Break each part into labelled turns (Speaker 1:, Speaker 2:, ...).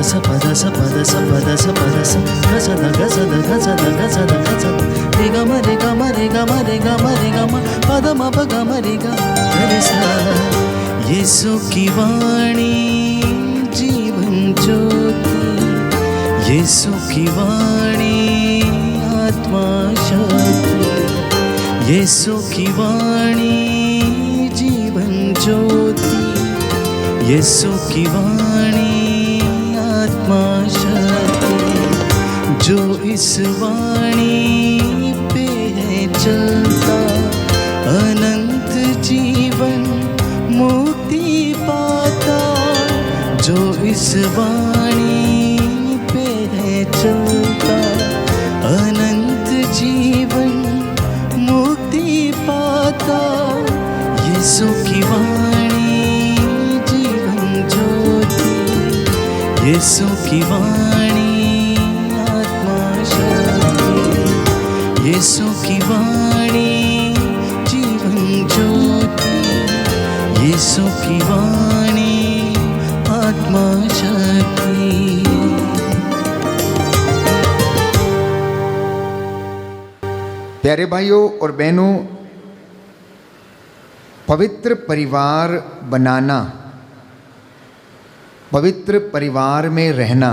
Speaker 1: सा पदा सा पदा सा पदा सा पदा सा गसद गसद गसद गसद गसद रे ग म रे ग म रे ग म रे ग म रे ग म पद म प ग म रे ग रे सा। यीशु की वाणी जीवन ज्योति, यीशु की वाणी आत्मा शक्ति, यीशु की वाणी जीवन ज्योति, यीशु की वाणी आत्मा शक्ति। जो इस वाणी पे है चलता अनंत जीवन मुक्ति पाता। जो इस वाणी पे है चलता अनंत जीवन मुक्ति पाता। यीशु की वाणी जीवन ज्योति, यीशु की वाणी आत्मा शक्ति, यीशु की वाणी जीवन ज्योति, यीशु की वाणी आत्मा शक्ति।
Speaker 2: प्यारे भाइयों और बहनों, पवित्र परिवार बनाना, पवित्र परिवार में रहना,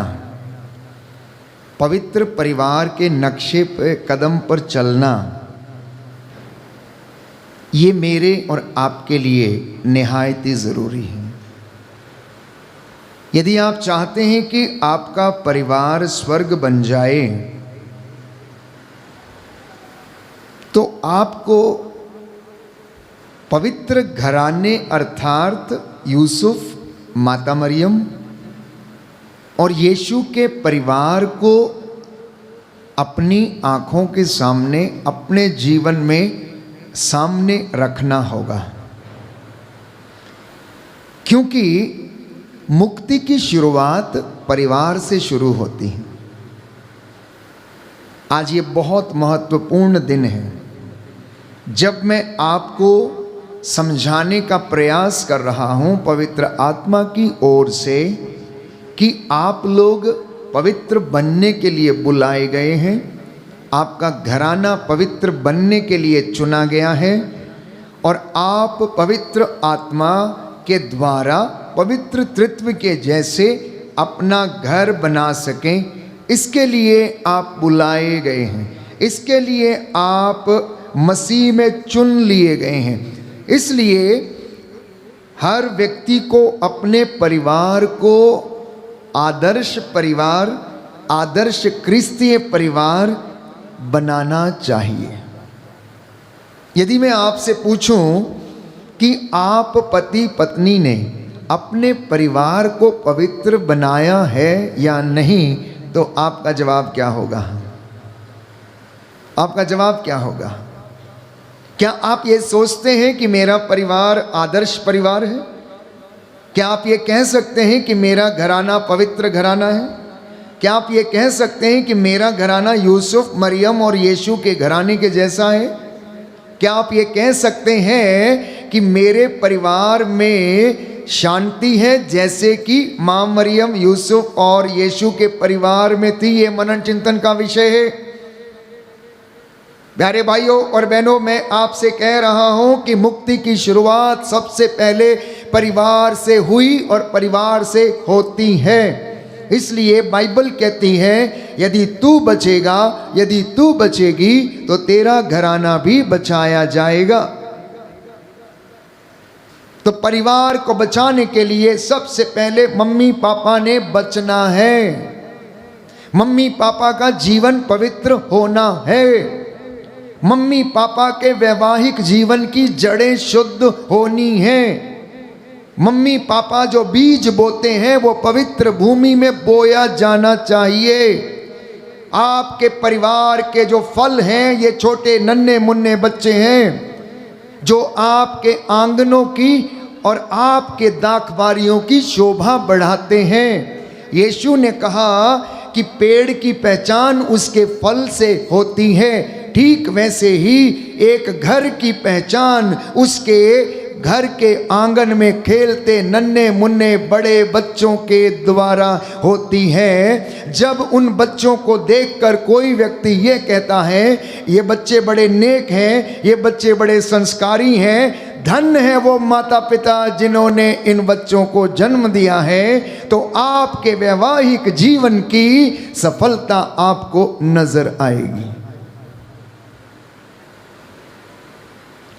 Speaker 2: पवित्र परिवार के नक्शे पे कदम पर चलना, ये मेरे और आपके लिए निहायत ही ज़रूरी है। यदि आप चाहते हैं कि आपका परिवार स्वर्ग बन जाए, तो आपको पवित्र घराने अर्थात यूसुफ, माता मरियम और यीशु के परिवार को अपनी आँखों के सामने, अपने जीवन में सामने रखना होगा। क्योंकि मुक्ति की शुरुआत परिवार से शुरू होती है। आज ये बहुत महत्वपूर्ण दिन है जब मैं आपको समझाने का प्रयास कर रहा हूँ पवित्र आत्मा की ओर से कि आप लोग पवित्र बनने के लिए बुलाए गए हैं, आपका घराना पवित्र बनने के लिए चुना गया है और आप पवित्र आत्मा के द्वारा पवित्र तृत्व के जैसे अपना घर बना सकें, इसके लिए आप बुलाए गए हैं, इसके लिए आप मसीह में चुन लिए गए हैं। इसलिए हर व्यक्ति को अपने परिवार को आदर्श परिवार, आदर्श क्रिस्तीय परिवार बनाना चाहिए। यदि मैं आपसे पूछूं कि आप पति पत्नी ने अपने परिवार को पवित्र बनाया है या नहीं, तो आपका जवाब क्या होगा? आपका जवाब क्या होगा? क्या आप ये सोचते हैं कि मेरा परिवार आदर्श परिवार है? क्या आप ये कह सकते हैं कि मेरा घराना पवित्र घराना है? क्या आप ये कह सकते हैं कि मेरा घराना यूसुफ, मरियम और यीशु के घराने के जैसा है? क्या आप ये कह सकते हैं कि मेरे परिवार में शांति है जैसे कि माँ मरियम, यूसुफ और यीशु के परिवार में थी? ये मनन चिंतन का विषय है। प्यारे भाइयों और बहनों, मैं आपसे कह रहा हूं कि मुक्ति की शुरुआत सबसे पहले परिवार से हुई और परिवार से होती है। इसलिए बाइबल कहती है यदि तू बचेगा, यदि तू बचेगी तो तेरा घराना भी बचाया जाएगा। तो परिवार को बचाने के लिए सबसे पहले मम्मी पापा ने बचना है। मम्मी पापा का जीवन पवित्र होना है। मम्मी पापा के वैवाहिक जीवन की जड़ें शुद्ध होनी हैं। मम्मी पापा जो बीज बोते हैं वो पवित्र भूमि में बोया जाना चाहिए। आपके परिवार के जो फल हैं, ये छोटे नन्हे मुन्ने बच्चे हैं जो आपके आंगनों की और आपके दाखबारियों की शोभा बढ़ाते हैं। यीशु ने कहा कि पेड़ की पहचान उसके फल से होती है, ठीक वैसे ही एक घर की पहचान उसके घर के आंगन में खेलते नन्हे मुन्ने बड़े बच्चों के द्वारा होती है। जब उन बच्चों को देखकर कोई व्यक्ति ये कहता है ये बच्चे बड़े नेक हैं, ये बच्चे बड़े संस्कारी हैं, धन्य है वो माता पिता जिन्होंने इन बच्चों को जन्म दिया है, तो आपके वैवाहिक जीवन की सफलता आपको नजर आएगी।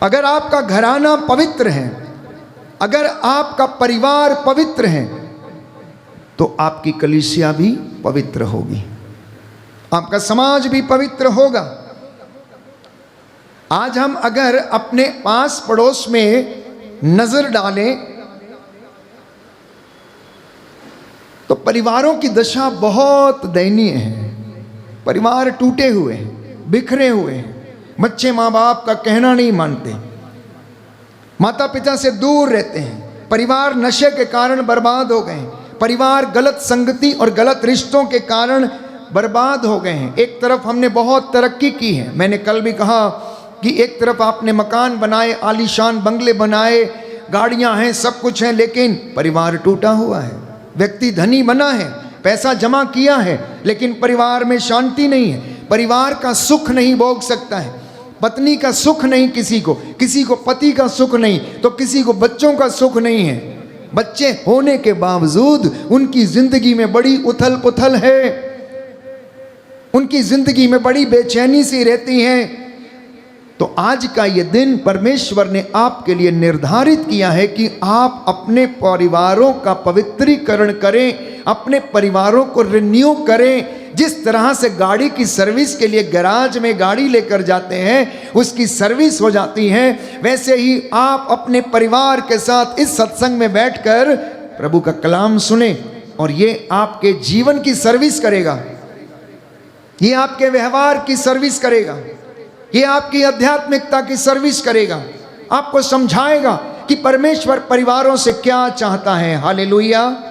Speaker 2: अगर आपका घराना पवित्र है, अगर आपका परिवार पवित्र है, तो आपकी कलीसिया भी पवित्र होगी, आपका समाज भी पवित्र होगा। आज हम अगर अपने पास पड़ोस में नजर डालें तो परिवारों की दशा बहुत दयनीय है। परिवार टूटे हुए हैं, बिखरे हुए हैं, बच्चे माँ बाप का कहना नहीं मानते, माता पिता से दूर रहते हैं, परिवार नशे के कारण बर्बाद हो गए हैं, परिवार गलत संगति और गलत रिश्तों के कारण बर्बाद हो गए हैं। एक तरफ हमने बहुत तरक्की की है, मैंने कल भी कहा कि एक तरफ आपने मकान बनाए, आलीशान बंगले बनाए, गाड़ियां हैं, सब कुछ है, लेकिन परिवार टूटा हुआ है। व्यक्ति धनी बना है, पैसा जमा किया है, लेकिन परिवार में शांति नहीं है, परिवार का सुख नहीं भोग सकता है, पत्नी का सुख नहीं, किसी को पति का सुख नहीं, तो किसी को बच्चों का सुख नहीं है। बच्चे होने के बावजूद उनकी जिंदगी में बड़ी उथल पुथल है, उनकी जिंदगी में बड़ी बेचैनी सी रहती है। तो आज का ये दिन परमेश्वर ने आपके लिए निर्धारित किया है कि आप अपने परिवारों का पवित्रीकरण करें, अपने परिवारों को रिन्यू करें। जिस तरह से गाड़ी की सर्विस के लिए गैराज में गाड़ी लेकर जाते हैं, उसकी सर्विस हो जाती है, वैसे ही आप अपने परिवार के साथ इस सत्संग में बैठकर प्रभु का कलाम सुने, और ये आपके जीवन की सर्विस करेगा, ये आपके व्यवहार की सर्विस करेगा, ये आपकी आध्यात्मिकता की सर्विस करेगा, आपको समझाएगा कि परमेश्वर परिवारों से क्या चाहता है। हालेलुया,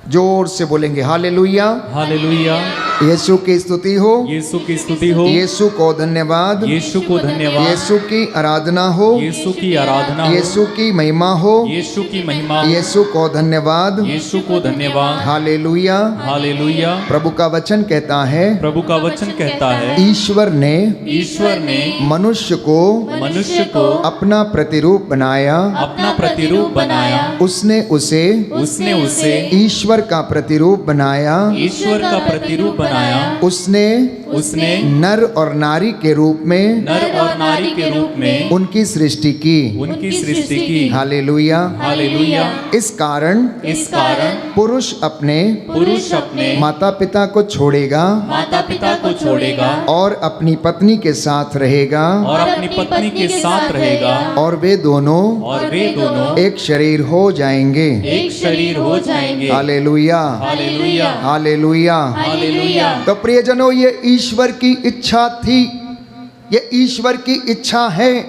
Speaker 2: जोर से बोलेंगे हालेलुया,
Speaker 3: हालेलुया।
Speaker 2: यीशु की स्तुति हो,
Speaker 3: यीशु की स्तुति हो,
Speaker 2: यीशु को धन्यवाद,
Speaker 3: यीशु को धन्यवाद,
Speaker 2: यीशु की आराधना हो,
Speaker 3: यीशु की आराधना हो,
Speaker 2: यीशु की महिमा हो,
Speaker 3: यीशु की महिमा हो,
Speaker 2: यीशु को धन्यवाद,
Speaker 3: यीशु को धन्यवाद।
Speaker 2: Hallelujah,
Speaker 3: hallelujah.
Speaker 2: प्रभु का वचन कहता है,
Speaker 3: प्रभु का वचन कहता है,
Speaker 2: ईश्वर ने मनुष्य को अपना प्रतिरूप बनाया,
Speaker 3: अपना प्रतिरूप बनाया,
Speaker 2: उसने उसे ईश्वर का प्रतिरूप बनाया,
Speaker 3: ईश्वर का प्रतिरूप बनाया,
Speaker 2: उसने नर और नारी के रूप में उनकी सृष्टि की। Hallelujah,
Speaker 3: hallelujah.
Speaker 2: इस कारण पुरुष अपने माता पिता को छोड़ेगा और अपनी पत्नी के साथ रहेगा, और वे दोनों एक शरीर हो जाएंगे। Hallelujah, hallelujah. तो प्रियजनों, ये ईश्वर की इच्छा थी, ये ईश्वर की इच्छा है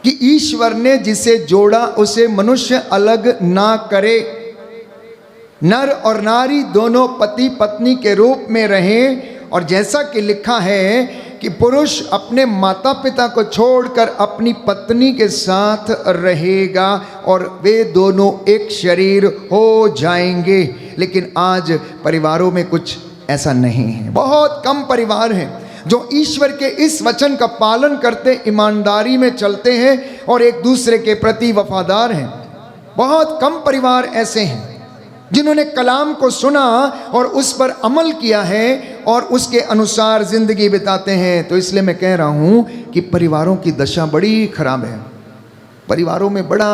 Speaker 2: कि ईश्वर ने जिसे जोड़ा उसे मनुष्य अलग ना करे। नर और नारी दोनों पति पत्नी के रूप में रहें, और जैसा कि लिखा है कि पुरुष अपने माता पिता को छोड़कर अपनी पत्नी के साथ रहेगा और वे दोनों एक शरीर हो जाएंगे। लेकिन आज परिवारों में कुछ ऐसा नहीं है। बहुत कम परिवार हैं जो ईश्वर के इस वचन का पालन करते, ईमानदारी में चलते हैं और एक दूसरे के प्रति वफादार हैं। बहुत कम परिवार ऐसे हैं जिन्होंने कलाम को सुना और उस पर अमल किया है और उसके अनुसार जिंदगी बिताते हैं। तो इसलिए मैं कह रहा हूं कि परिवारों की दशा बड़ी खराब है, परिवारों में बड़ा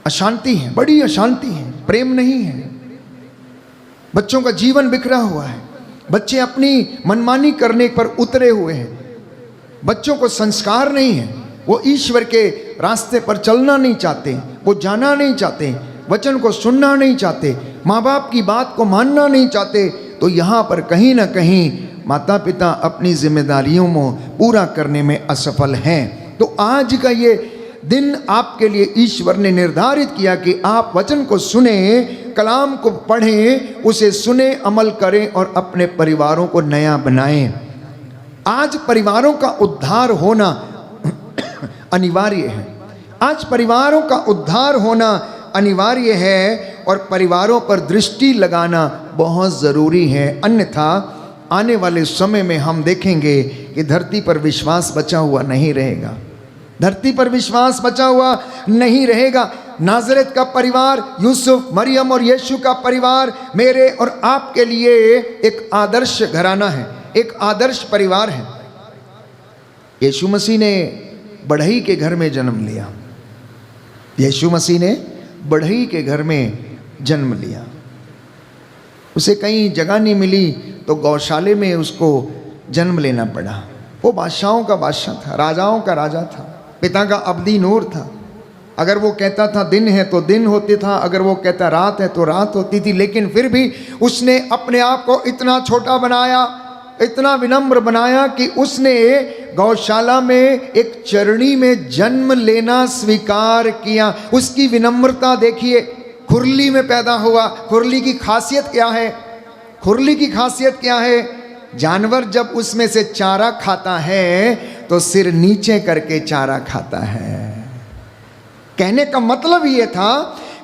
Speaker 2: अशांति है, बड़ी अशांति है, प्रेम नहीं है, बच्चों का जीवन बिखरा हुआ है, बच्चे अपनी मनमानी करने पर उतरे हुए हैं, बच्चों को संस्कार नहीं है, वो ईश्वर के रास्ते पर चलना नहीं चाहते, वो जाना नहीं चाहते, वचन को सुनना नहीं चाहते, माँ बाप की बात को मानना नहीं चाहते। तो यहाँ पर कहीं ना कहीं माता पिता अपनी जिम्मेदारियों को पूरा करने में असफल हैं। तो आज का ये दिन आपके लिए ईश्वर ने निर्धारित किया कि आप वचन को सुने, कलाम को पढ़ें, उसे सुने, अमल करें और अपने परिवारों को नया बनाएं। आज परिवारों का उद्धार होना अनिवार्य है। आज परिवारों का उद्धार होना अनिवार्य है और परिवारों पर दृष्टि लगाना बहुत ज़रूरी है, अन्यथा आने वाले समय में हम देखेंगे कि धरती पर विश्वास बचा हुआ नहीं रहेगा। धरती पर विश्वास बचा हुआ नहीं रहेगा। नाज़रेत का परिवार, यूसुफ, मरियम और यीशु का परिवार मेरे और आपके लिए एक आदर्श घराना है, एक आदर्श परिवार है। यीशु मसीह ने बढ़ई के घर में जन्म लिया। यीशु मसीह ने बढ़ई के घर में जन्म लिया। उसे कहीं जगह नहीं मिली तो गौशाले में उसको जन्म लेना पड़ा। वो बादशाहों का बादशाह था, राजाओं का राजा था, पिता का अब्दी नूर था। अगर वो कहता था दिन है तो दिन होती था, अगर वो कहता रात है तो रात होती थी, लेकिन फिर भी उसने अपने आप को इतना छोटा बनाया, इतना विनम्र बनाया कि उसने गौशाला में एक चरणी में जन्म लेना स्वीकार किया। उसकी विनम्रता देखिए। खुरली में पैदा हुआ। खुरली की खासियत क्या है? खुरली की खासियत क्या है? जानवर जब उसमें से चारा खाता है तो सिर नीचे करके चारा खाता है। कहने का मतलब ये था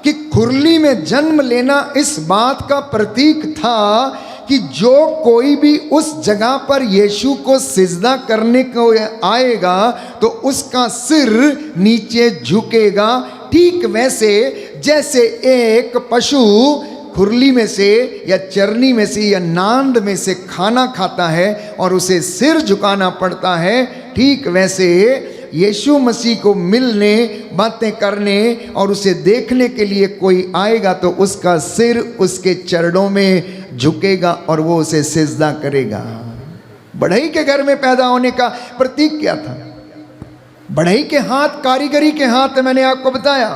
Speaker 2: कि खुरली में जन्म लेना इस बात का प्रतीक था कि जो कोई भी उस जगह पर यीशु को सिजदा करने को आएगा तो उसका सिर नीचे झुकेगा। ठीक वैसे जैसे एक पशु खुरली में से या चरनी में से या नांद में से खाना खाता है और उसे सिर झुकाना पड़ता है, ठीक वैसे यीशु मसीह को मिलने, बातें करने और उसे देखने के लिए कोई आएगा तो उसका सिर उसके चरणों में झुकेगा और वो उसे सिजदा करेगा। बढ़ई के घर में पैदा होने का प्रतीक क्या था? बढ़ई के हाथ, कारीगरी के हाथ, मैंने आपको बताया,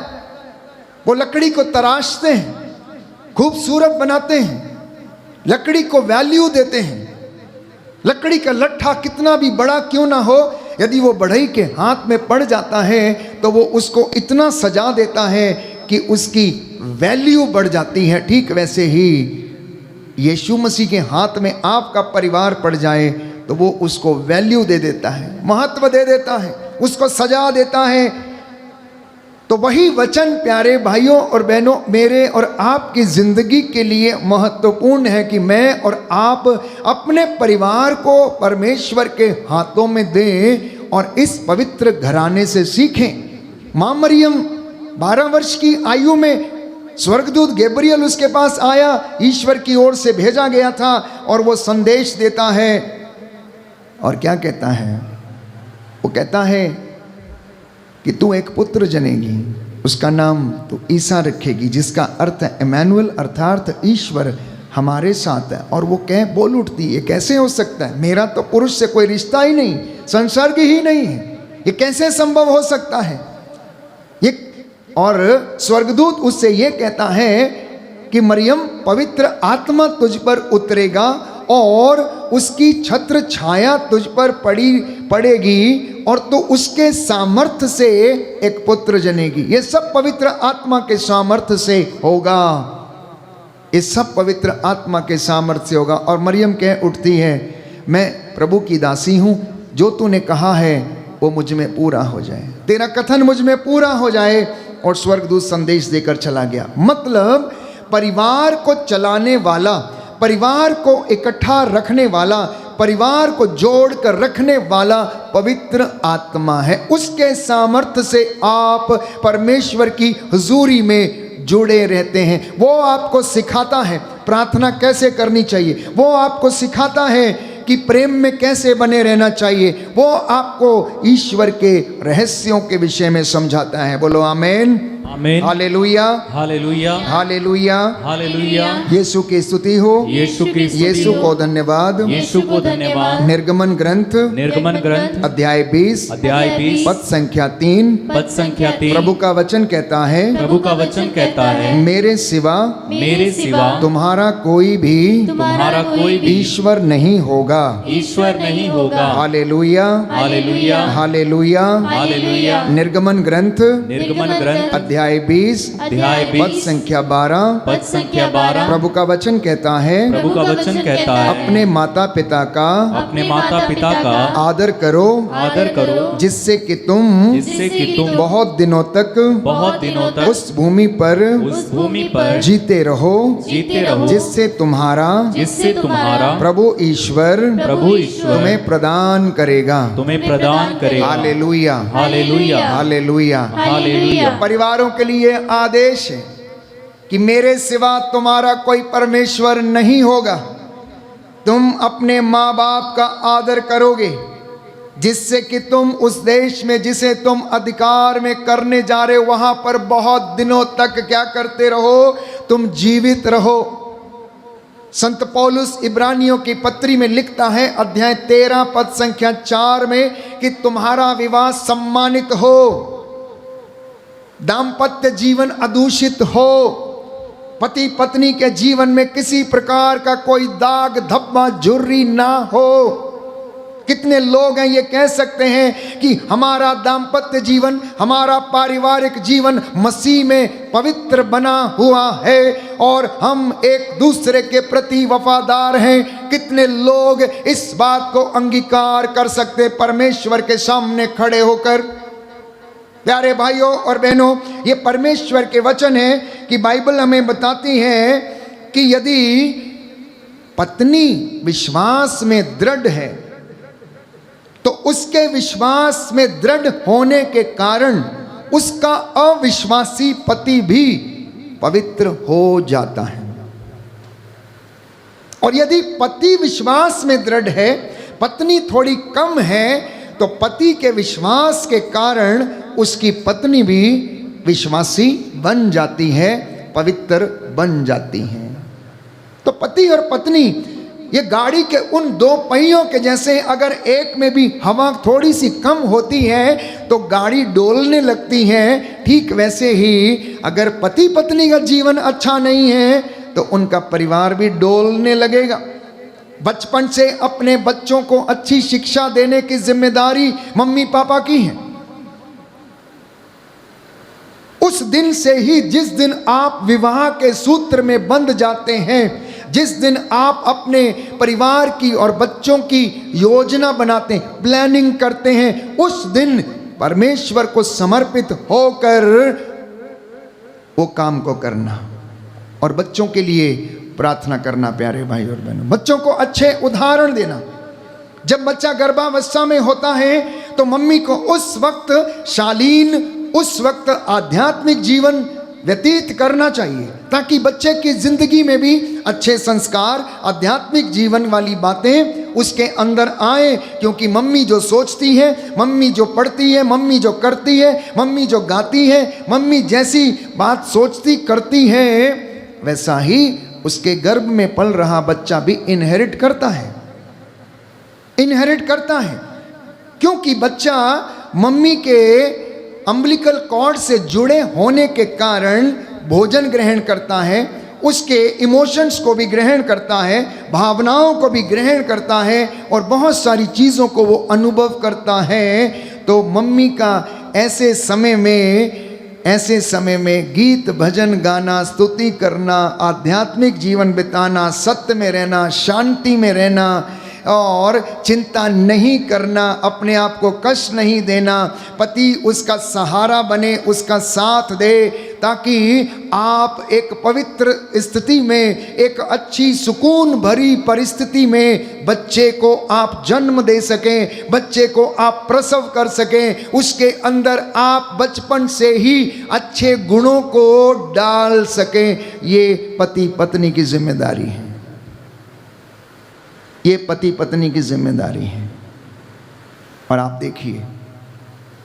Speaker 2: वो लकड़ी को तराशते हैं, खूबसूरत बनाते हैं, लकड़ी को वैल्यू देते हैं। लकड़ी का लट्ठा कितना भी बड़ा क्यों ना हो, यदि वो बढ़ई के हाथ में पड़ जाता है तो वो उसको इतना सजा देता है कि उसकी वैल्यू बढ़ जाती है। ठीक वैसे ही यीशु मसीह के हाथ में आपका परिवार पड़ जाए तो वो उसको वैल्यू दे देता है, महत्व दे देता है, उसको सजा देता है। तो वही वचन प्यारे भाइयों और बहनों मेरे और आपकी ज़िंदगी के लिए महत्वपूर्ण है कि मैं और आप अपने परिवार को परमेश्वर के हाथों में दें और इस पवित्र घराने से सीखें। माँ मरियम 12 वर्ष की आयु में स्वर्गदूत गैब्रियल उसके पास आया, ईश्वर की ओर से भेजा गया था और वो संदेश देता है। और क्या कहता है? वो कहता है कि तू एक पुत्र जनेगी, उसका नाम तू ईसा रखेगी, जिसका अर्थ है इमैनुअल, अर्थात ईश्वर हमारे साथ है। और वो बोल उठती है, कैसे हो सकता है? मेरा तो पुरुष से कोई रिश्ता ही नहीं, संसर्ग ही नहीं है, ये कैसे संभव हो सकता है? ये और स्वर्गदूत उससे ये कहता है कि मरियम, पवित्र आत्मा तुझ पर उतरेगा और उसकी छत्र छाया तुझ पर पड़ेगी और तो उसके सामर्थ्य से एक पुत्र जनेगी। ये सब पवित्र आत्मा के सामर्थ्य से होगा, ये सब पवित्र आत्मा के सामर्थ्य से होगा। और मरियम कह उठती है, मैं प्रभु की दासी हूँ, जो तूने कहा है वो मुझ में पूरा हो जाए, तेरा कथन मुझ में पूरा हो जाए। और स्वर्गदूत संदेश देकर चला गया। मतलब परिवार को चलाने वाला, परिवार को इकट्ठा रखने वाला, परिवार को जोड़ कर रखने वाला पवित्र आत्मा है। उसके सामर्थ्य से आप परमेश्वर की हुजूरी में जुड़े रहते हैं। वो आपको सिखाता है प्रार्थना कैसे करनी चाहिए, वो आपको सिखाता है कि प्रेम में कैसे बने रहना चाहिए, वो आपको ईश्वर के रहस्यों के विषय में समझाता है। बोलो आमीन,
Speaker 3: आमीन,
Speaker 2: हालेलुया,
Speaker 3: हालेलुया,
Speaker 2: हालेलुया,
Speaker 3: हालेलुया।
Speaker 2: यीशु की स्तुति हो,
Speaker 3: यीशु की स्तुति
Speaker 2: यीशु
Speaker 3: हो,
Speaker 2: को धन्यवाद।
Speaker 3: यीशु को धन्यवाद।
Speaker 2: निर्गमन ग्रंथ
Speaker 3: निर्गमन ग्रंथ
Speaker 2: अध्याय 20
Speaker 3: पद
Speaker 2: संख्या 3
Speaker 3: 3
Speaker 2: प्रभु का वचन कहता है,
Speaker 3: प्रभु का वचन कहता है,
Speaker 2: मेरे सिवा तुम्हारा कोई भी ईश्वर नहीं होगा।
Speaker 3: ईश्वर नहीं होगा।
Speaker 2: Hallelujah,
Speaker 3: hallelujah,
Speaker 2: hallelujah,
Speaker 3: hallelujah.
Speaker 2: निर्गमन ग्रंथ
Speaker 3: निर्गमन ग्रंथ
Speaker 2: अध्याय 20
Speaker 3: अध्याय
Speaker 2: पद
Speaker 3: 20
Speaker 2: संख्या 12।
Speaker 3: पद संख्या 12।
Speaker 2: प्रभु का वचन कहता है,
Speaker 3: प्रभु का वचन कहता है,
Speaker 2: अपने माता पिता का
Speaker 3: अपने माता पिता का
Speaker 2: आदर करो,
Speaker 3: आदर करो,
Speaker 2: जिससे कि तुम
Speaker 3: जिससे कि तुम
Speaker 2: बहुत दिनों तक उस भूमि पर जीते रहो, जिससे तुम्हारा प्रभु ईश्वर तुम्हें प्रदान करेगा। Hallelujah,
Speaker 3: hallelujah,
Speaker 2: hallelujah,
Speaker 3: hallelujah.
Speaker 2: परिवारों के लिए आदेश है कि मेरे सिवा तुम्हारा कोई परमेश्वर नहीं होगा। तुम अपने माँ बाप का आदर करोगे, जिससे कि तुम उस देश में जिसे तुम अधिकार में करने जा रहे हो वहां पर बहुत दिनों तक क्या करते रहो, तुम जीवित रहो। संत पौलुस इब्रानियों की पत्री में लिखता है अध्याय 13 पद संख्या 4 में कि तुम्हारा विवाह सम्मानित हो, दाम्पत्य जीवन अदूषित हो, पति पत्नी के जीवन में किसी प्रकार का कोई दाग धब्बा झुर्री ना हो। कितने लोग हैं ये कह सकते हैं कि हमारा दाम्पत्य जीवन, हमारा पारिवारिक जीवन मसीह में पवित्र बना हुआ है और हम एक दूसरे के प्रति वफादार हैं। कितने लोग इस बात को अंगीकार कर सकते परमेश्वर के सामने खड़े होकर। प्यारे भाइयों और बहनों, ये परमेश्वर के वचन है कि बाइबल हमें बताती है कि यदि पत्नी विश्वास में दृढ़ है तो उसके विश्वास में दृढ़ होने के कारण उसका अविश्वासी पति भी पवित्र हो जाता है। और यदि पति विश्वास में दृढ़ है, पत्नी थोड़ी कम है, तो पति के विश्वास के कारण उसकी पत्नी भी विश्वासी बन जाती है, पवित्र बन जाती है। तो पति और पत्नी ये गाड़ी के उन दो पहियों के जैसे, अगर एक में भी हवा थोड़ी सी कम होती है तो गाड़ी डोलने लगती है। ठीक वैसे ही अगर पति पत्नी का जीवन अच्छा नहीं है तो उनका परिवार भी डोलने लगेगा। बचपन से अपने बच्चों को अच्छी शिक्षा देने की जिम्मेदारी मम्मी पापा की है। उस दिन से ही जिस दिन आप विवाह के सूत्र में बंध जाते हैं, जिस दिन आप अपने परिवार की और बच्चों की योजना बनाते हैं, प्लानिंग करते हैं, उस दिन परमेश्वर को समर्पित होकर वो काम को करना और बच्चों के लिए प्रार्थना करना। प्यारे भाई और बहनों, बच्चों को अच्छे उदाहरण देना। जब बच्चा गर्भावस्था में होता है तो मम्मी को उस वक्त शालीन, उस वक्त आध्यात्मिक जीवन व्यतीत करना चाहिए ताकि बच्चे की जिंदगी में भी अच्छे संस्कार, आध्यात्मिक जीवन वाली बातें उसके अंदर आए। क्योंकि मम्मी जो सोचती है, मम्मी जो पढ़ती है, मम्मी जो करती है, मम्मी जो गाती है, मम्मी जैसी बात सोचती करती है, वैसा ही उसके गर्भ में पल रहा बच्चा भी इनहेरिट करता है, इनहेरिट करता है। क्योंकि बच्चा मम्मी के अम्बिलिकल कॉर्ड से जुड़े होने के कारण भोजन ग्रहण करता है, उसके इमोशंस को भी ग्रहण करता है, भावनाओं को भी ग्रहण करता है और बहुत सारी चीज़ों को वो अनुभव करता है। तो मम्मी का ऐसे समय में गीत भजन गाना, स्तुति करना, आध्यात्मिक जीवन बिताना, सत्य में रहना, शांति में रहना और चिंता नहीं करना, अपने आप को कष्ट नहीं देना, पति उसका सहारा बने, उसका साथ दे, ताकि आप एक पवित्र स्थिति में, एक अच्छी सुकून भरी परिस्थिति में बच्चे को आप जन्म दे सकें, बच्चे को आप प्रसव कर सकें, उसके अंदर आप बचपन से ही अच्छे गुणों को डाल सकें। ये पति पत्नी की जिम्मेदारी है, ये पति पत्नी की जिम्मेदारी है। और आप देखिए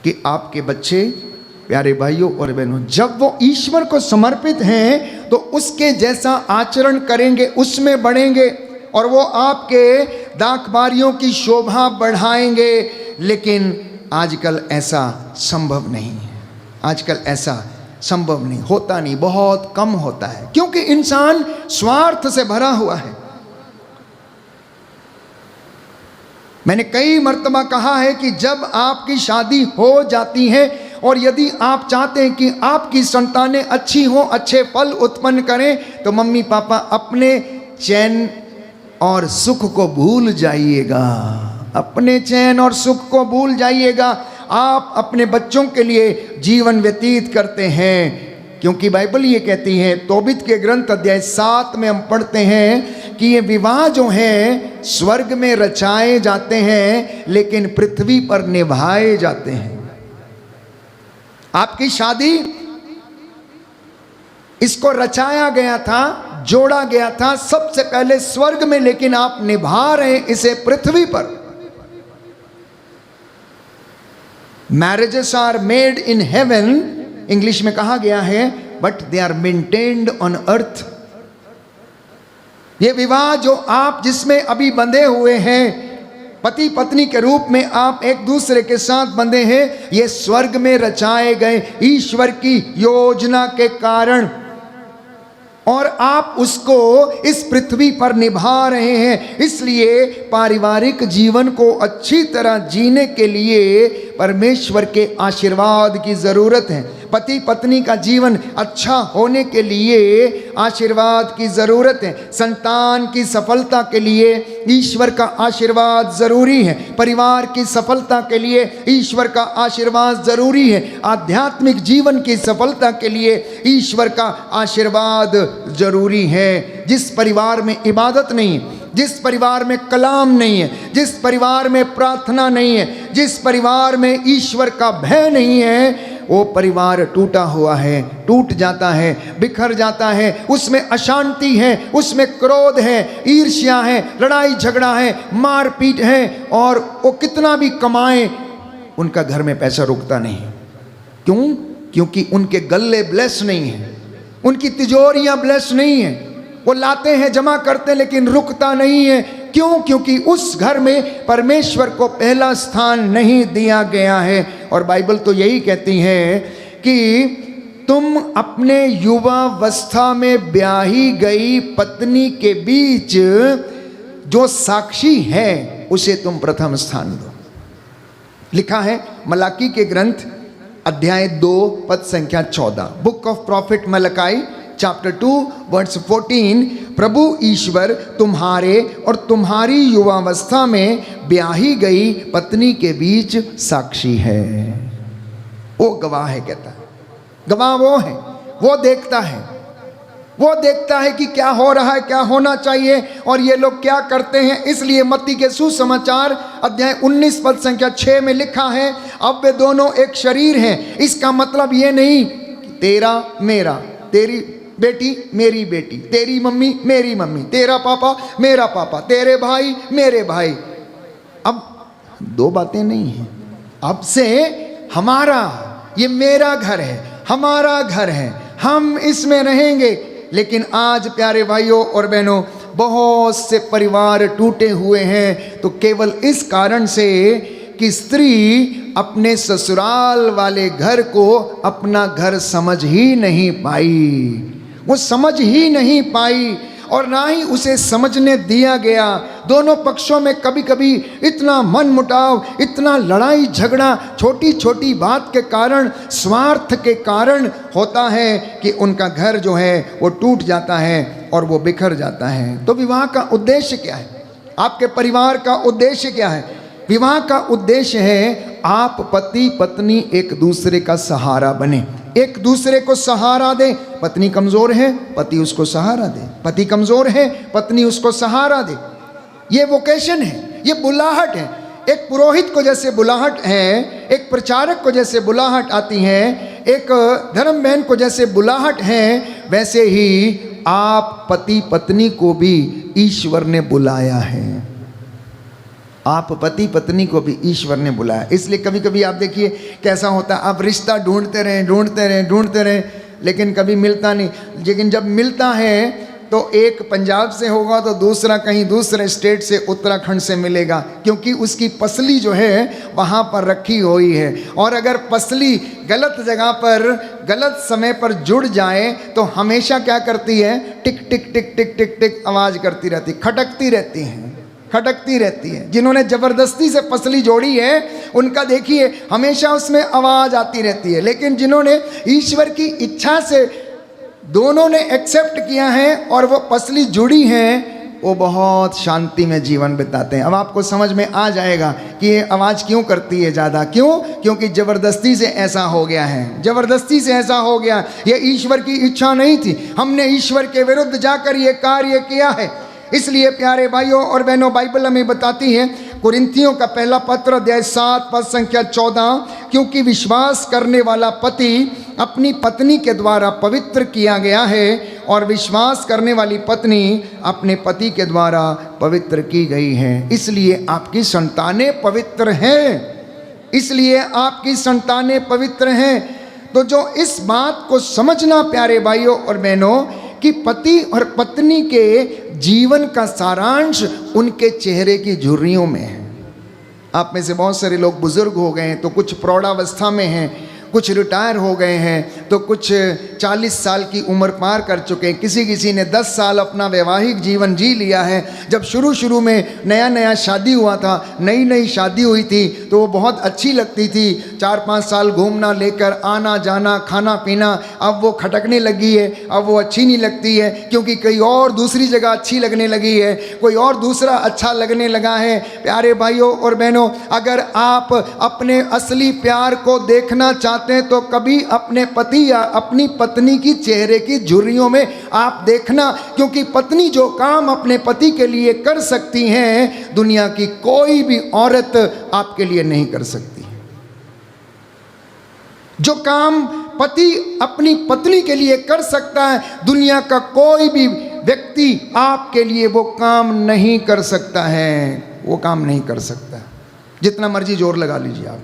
Speaker 2: कि आपके बच्चे, प्यारे भाइयों और बहनों, जब वो ईश्वर को समर्पित हैं तो उसके जैसा आचरण करेंगे, उसमें बढ़ेंगे और वो आपके दाखबारियों की शोभा बढ़ाएंगे। लेकिन आजकल ऐसा संभव नहीं है, आजकल ऐसा संभव नहीं, होता नहीं, बहुत कम होता है, क्योंकि इंसान स्वार्थ से भरा हुआ है। मैंने कई मर्तबा कहा है कि जब आपकी शादी हो जाती है और यदि आप चाहते हैं कि आपकी संतानें अच्छी हों, अच्छे फल उत्पन्न करें, तो मम्मी पापा अपने चैन और सुख को भूल जाइएगा। अपने चैन और सुख को भूल जाइएगा। आप अपने बच्चों के लिए जीवन व्यतीत करते हैं, क्योंकि बाइबल ये कहती है, तोबित के ग्रंथ अध्याय 7 में हम पढ़ते हैं कि ये विवाह जो हैं स्वर्ग में रचाए जाते हैं लेकिन पृथ्वी पर निभाए जाते हैं। आपकी शादी, इसको रचाया गया था, जोड़ा गया था सबसे पहले स्वर्ग में, लेकिन आप निभा रहे हैं इसे पृथ्वी पर। Marriages are made in heaven, English में कहा गया है, but they are maintained on earth. ये विवाह जो आप जिसमें अभी बंधे हुए हैं, पति पत्नी के रूप में आप एक दूसरे के साथ बंधे हैं, ये स्वर्ग में रचाए गए ईश्वर की योजना के कारण, और आप उसको इस पृथ्वी पर निभा रहे हैं। इसलिए पारिवारिक जीवन को अच्छी तरह जीने के लिए परमेश्वर के आशीर्वाद की ज़रूरत है। पति पत्नी का जीवन अच्छा होने के लिए आशीर्वाद की ज़रूरत है। संतान की सफलता के लिए ईश्वर का आशीर्वाद ज़रूरी है। परिवार की सफलता के लिए ईश्वर का आशीर्वाद ज़रूरी है। आध्यात्मिक जीवन की सफलता के लिए ईश्वर का आशीर्वाद ज़रूरी है। जिस परिवार में इबादत नहीं है, जिस परिवार में कलाम नहीं है, जिस परिवार में प्रार्थना नहीं है, जिस परिवार में ईश्वर का भय नहीं है, वो परिवार टूटा हुआ है, टूट जाता है, बिखर जाता है। उसमें अशांति है, उसमें क्रोध है, ईर्ष्या है, लड़ाई झगड़ा है, मारपीट है, और वो कितना भी कमाएं उनका घर में पैसा रुकता नहीं। क्यों? क्योंकि उनके गल्ले ब्लेस नहीं है, उनकी तिजोरियां ब्लेस नहीं है। वो लाते हैं, जमा करते हैं, लेकिन रुकता नहीं है। क्यों? क्योंकि उस घर में परमेश्वर को पहला स्थान नहीं दिया गया है। और बाइबल तो यही कहती है कि तुम अपने युवावस्था में ब्याही गई पत्नी के बीच जो साक्षी है उसे तुम प्रथम स्थान दो। लिखा है मलाकी के ग्रंथ अध्याय 2 पद संख्या 14, book of prophet Malachi chapter 2 verse 14, प्रभु ईश्वर तुम्हारे और तुम्हारी युवावस्था में ब्याही गई पत्नी के बीच साक्षी है। वो गवाह है, कहता है। गवाह वो है, वो देखता है, वो देखता है कि क्या हो रहा है, क्या होना चाहिए और ये लोग क्या करते हैं। इसलिए मत्ती के सुसमाचार अध्याय 19 पद संख्या 6 में लिखा है, अब वे दोनों एक शरीर हैं। इसका मतलब ये नहीं कि तेरा मेरा, तेरी बेटी मेरी बेटी, तेरी मम्मी मेरी मम्मी, तेरा पापा मेरा पापा, तेरे भाई मेरे भाई। अब दो बातें नहीं हैं। अब से हमारा, ये मेरा घर है, हमारा घर है, हम इसमें रहेंगे। लेकिन आज प्यारे भाइयों और बहनों, बहुत से परिवार टूटे हुए हैं, तो केवल इस कारण से कि स्त्री अपने ससुराल वाले घर को अपना घर समझ ही नहीं पाई। वो समझ ही नहीं पाई और ना ही उसे समझने दिया गया। दोनों पक्षों में कभी कभी इतना मनमुटाव, इतना लड़ाई झगड़ा छोटी छोटी बात के कारण, स्वार्थ के कारण होता है कि उनका घर जो है वो टूट जाता है और वो बिखर जाता है। तो विवाह का उद्देश्य क्या है? आपके परिवार का उद्देश्य क्या है? विवाह का उद्देश्य है आप पति पत्नी एक दूसरे का सहारा बने, एक दूसरे को सहारा दे। पत्नी कमजोर है, पति उसको सहारा दे। पति कमजोर है, पत्नी उसको सहारा दे। ये वोकेशन है, ये बुलाहट है। एक पुरोहित को जैसे बुलाहट है, एक प्रचारक को जैसे बुलाहट आती है, एक धर्म बहन को जैसे बुलाहट है, वैसे ही आप पति पत्नी को भी ईश्वर ने बुलाया है। आप पति पत्नी को भी ईश्वर ने बुलाया। इसलिए कभी कभी आप देखिए कैसा होता है, आप रिश्ता ढूंढते रहें, लेकिन कभी मिलता नहीं। लेकिन जब मिलता है तो एक पंजाब से होगा तो दूसरा कहीं दूसरे स्टेट से, उत्तराखंड से मिलेगा, क्योंकि उसकी पसली जो है वहाँ पर रखी हुई है। और अगर पसली गलत जगह पर गलत समय पर जुड़ जाए तो हमेशा क्या करती है? टिक टिक टिक टिक टिक टिक आवाज़ करती रहती, खटकती रहती हैं। खटकती रहती है। जिन्होंने जबरदस्ती से पसली जोड़ी है उनका देखिए हमेशा उसमें आवाज आती रहती है, लेकिन जिन्होंने ईश्वर की इच्छा से दोनों ने एक्सेप्ट किया है और वो पसली जुड़ी है, वो बहुत शांति में जीवन बिताते हैं। अब आपको समझ में आ जाएगा कि ये आवाज़ क्यों करती है ज़्यादा, क्यों? क्योंकि ज़बरदस्ती से ऐसा हो गया है, ज़बरदस्ती से ऐसा हो गया। ये ईश्वर की इच्छा नहीं थी, हमने ईश्वर के विरुद्ध जाकर ये कार्य किया है। इसलिए प्यारे भाइयों और बहनों, बाइबल हमें बताती है, कुरिन्थियों का पहला पत्र अध्याय 7 पद संख्या 14, क्योंकि विश्वास करने वाला पति अपनी पत्नी के द्वारा पवित्र किया गया है और विश्वास करने वाली पत्नी अपने पति के द्वारा पवित्र की गई है। इसलिए आपकी संतानें पवित्र हैं, इसलिए आपकी संतानें पवित्र हैं। तो जो इस बात को समझना प्यारे भाइयों और बहनों कि पति और पत्नी के जीवन का सारांश उनके चेहरे की झुर्रियों में है। आप में से बहुत सारे लोग बुजुर्ग हो गए हैं, तो कुछ प्रौढ़ावस्था में हैं, कुछ रिटायर हो गए हैं, तो कुछ 40 साल की उम्र पार कर चुके हैं, किसी ने 10 साल अपना वैवाहिक जीवन जी लिया है। जब शुरू में नया शादी हुआ था, नई शादी हुई थी, तो वो बहुत अच्छी लगती थी। 4-5 साल घूमना, लेकर आना जाना, खाना पीना। अब वो खटकने लगी है, अब वो अच्छी नहीं लगती है, क्योंकि कहीं और दूसरी जगह अच्छी लगने लगी है, कोई और दूसरा अच्छा लगने लगा है। प्यारे भाइयों और बहनों, अगर आप अपने असली प्यार को देखना चाहते हैं तो कभी अपने पति या अपनी पत्नी की चेहरे की झुर्रियों में आप देखना, क्योंकि पत्नी जो काम अपने पति के लिए कर सकती हैं, दुनिया की कोई भी औरत आपके लिए नहीं कर सकती। जो काम पति अपनी पत्नी के लिए कर सकता है, दुनिया का कोई भी व्यक्ति आपके लिए वो काम नहीं कर सकता है, वो काम नहीं कर सकता, जितना मर्जी जोर लगा लीजिए आप।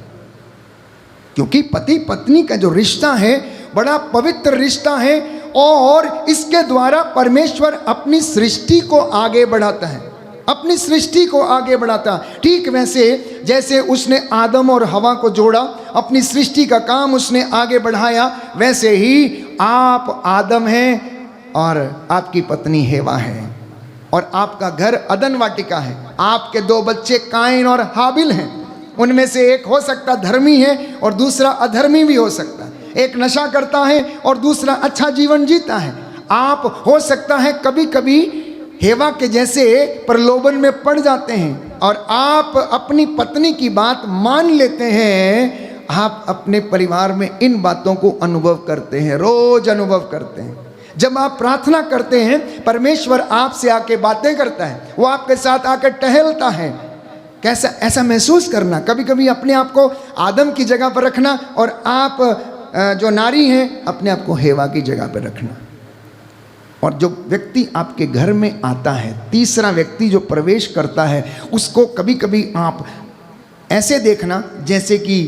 Speaker 2: क्योंकि पति पत्नी का जो रिश्ता है बड़ा पवित्र रिश्ता है और इसके द्वारा परमेश्वर अपनी सृष्टि को आगे बढ़ाता है, अपनी सृष्टि को आगे बढ़ाता है। ठीक वैसे जैसे उसने आदम और हवा को जोड़ा, अपनी सृष्टि का काम उसने आगे बढ़ाया, वैसे ही आप आदम हैं और आपकी पत्नी हेवा है और आपका घर अदन वाटिका है। आपके 2 बच्चे काइन और हाबिल हैं, उनमें से एक हो सकता धर्मी है और दूसरा अधर्मी भी हो सकता है। एक नशा करता है और दूसरा अच्छा जीवन जीता है। आप हो सकता है कभी कभी हेवा के जैसे प्रलोभन में पड़ जाते हैं और आप अपनी पत्नी की बात मान लेते हैं। आप अपने परिवार में इन बातों को अनुभव करते हैं, रोज अनुभव करते हैं। जब आप प्रार्थना करते हैं, परमेश्वर आपसे आके बातें करता है, वो आपके साथ आकर टहलता है। कैसा ऐसा महसूस करना, कभी कभी अपने आप को आदम की जगह पर रखना और आप जो नारी हैं अपने आप को हेवा की जगह पर रखना। और जो व्यक्ति आपके घर में आता है, तीसरा व्यक्ति जो प्रवेश करता है, उसको कभी कभी आप ऐसे देखना जैसे कि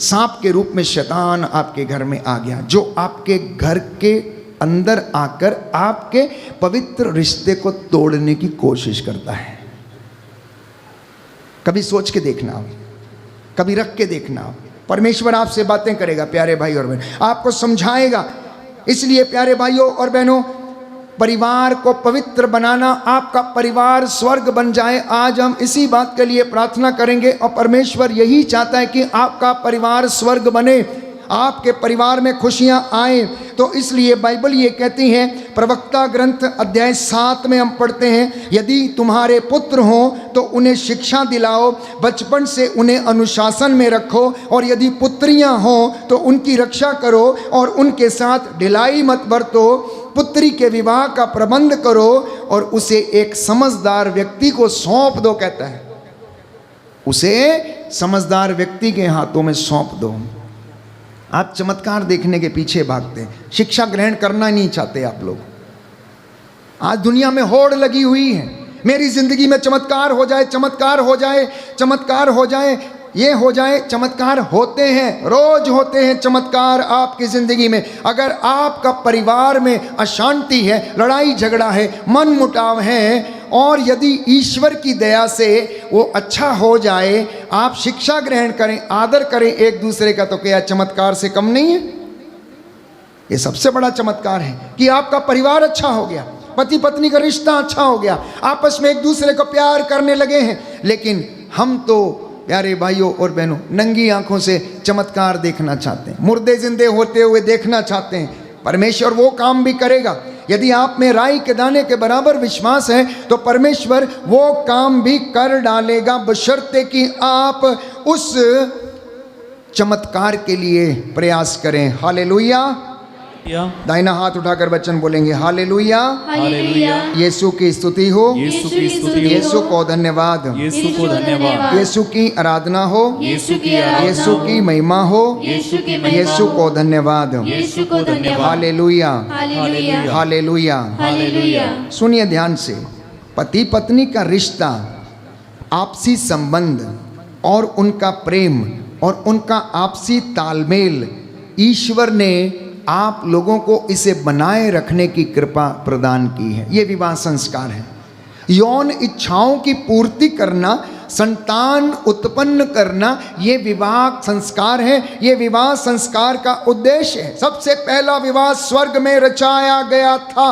Speaker 2: सांप के रूप में शैतान आपके घर में आ गया, जो आपके घर के अंदर आकर आपके पवित्र रिश्ते को तोड़ने की कोशिश करता है। कभी सोच के देखना, कभी रख के देखना, परमेश्वर आपसे बातें करेगा प्यारे भाई और बहन, आपको समझाएगा। इसलिए प्यारे भाइयों और बहनों, परिवार को पवित्र बनाना, आपका परिवार स्वर्ग बन जाए, आज हम इसी बात के लिए प्रार्थना करेंगे और परमेश्वर यही चाहता है कि आपका परिवार स्वर्ग बने, आपके परिवार में खुशियां आए। तो इसलिए बाइबल ये कहती है, प्रवक्ता ग्रंथ अध्याय 7 में हम पढ़ते हैं, यदि तुम्हारे पुत्र हों तो उन्हें शिक्षा दिलाओ, बचपन से उन्हें अनुशासन में रखो, और यदि पुत्रियां हों तो उनकी रक्षा करो और उनके साथ ढिलाई मत बरतो। पुत्री के विवाह का प्रबंध करो और उसे एक समझदार व्यक्ति को सौंप दो, कहता है, उसे समझदार व्यक्ति के हाथों में सौंप दो। आप चमत्कार देखने के पीछे भागते हैं, शिक्षा ग्रहण करना नहीं चाहते आप लोग। आज दुनिया में होड़ लगी हुई है, मेरी जिंदगी में चमत्कार हो जाए, चमत्कार हो जाए, चमत्कार हो जाए, ये हो जाए। चमत्कार होते हैं, रोज होते हैं चमत्कार आपकी जिंदगी में। अगर आपका परिवार में अशांति है, लड़ाई झगड़ा है, मन मुटाव है, और यदि ईश्वर की दया से वो अच्छा हो जाए, आप शिक्षा ग्रहण करें, आदर करें एक दूसरे का, तो क्या चमत्कार से कम नहीं है? ये सबसे बड़ा चमत्कार है कि आपका परिवार अच्छा हो गया, पति पत्नी का रिश्ता अच्छा हो गया, आपस में एक दूसरे को प्यार करने लगे हैं। लेकिन हम तो प्यारे भाइयों और बहनों नंगी आंखों से चमत्कार देखना चाहते हैं, मुर्दे जिंदे होते हुए देखना चाहते हैं। परमेश्वर वो काम भी करेगा। यदि आप में राई के दाने के बराबर विश्वास है तो परमेश्वर वो काम भी कर डालेगा, बशर्ते कि आप उस चमत्कार के लिए प्रयास करें। हालेलुया। दाहिना हाथ उठाकर वचन बोलेंगे हालेलुया।
Speaker 3: हालेलुया।
Speaker 2: यीशु की स्तुति हो,
Speaker 3: यीशु की स्तुति हो,
Speaker 2: यीशु को धन्यवाद,
Speaker 3: यीशु को धन्यवाद,
Speaker 2: यीशु की आराधना हो,
Speaker 3: यीशु की आराधना
Speaker 2: यीशु की महिमा हो,
Speaker 3: यीशु की महिमा
Speaker 2: यीशु को धन्यवाद।
Speaker 3: यीशु को धन्यवाद।
Speaker 2: Hallelujah,
Speaker 3: hallelujah.
Speaker 2: हालेलुया।
Speaker 3: हालेलुया।
Speaker 2: सुनिए ध्यान से, पति पत्नी का रिश्ता, आपसी संबंध और उनका प्रेम और उनका आपसी तालमेल, ईश्वर ने आप लोगों को इसे बनाए रखने की कृपा प्रदान की है। ये विवाह संस्कार है। यौन इच्छाओं की पूर्ति करना, संतान उत्पन्न करना, ये विवाह संस्कार है। ये विवाह संस्कार का उद्देश्य है। सबसे पहला विवाह स्वर्ग में रचाया गया था।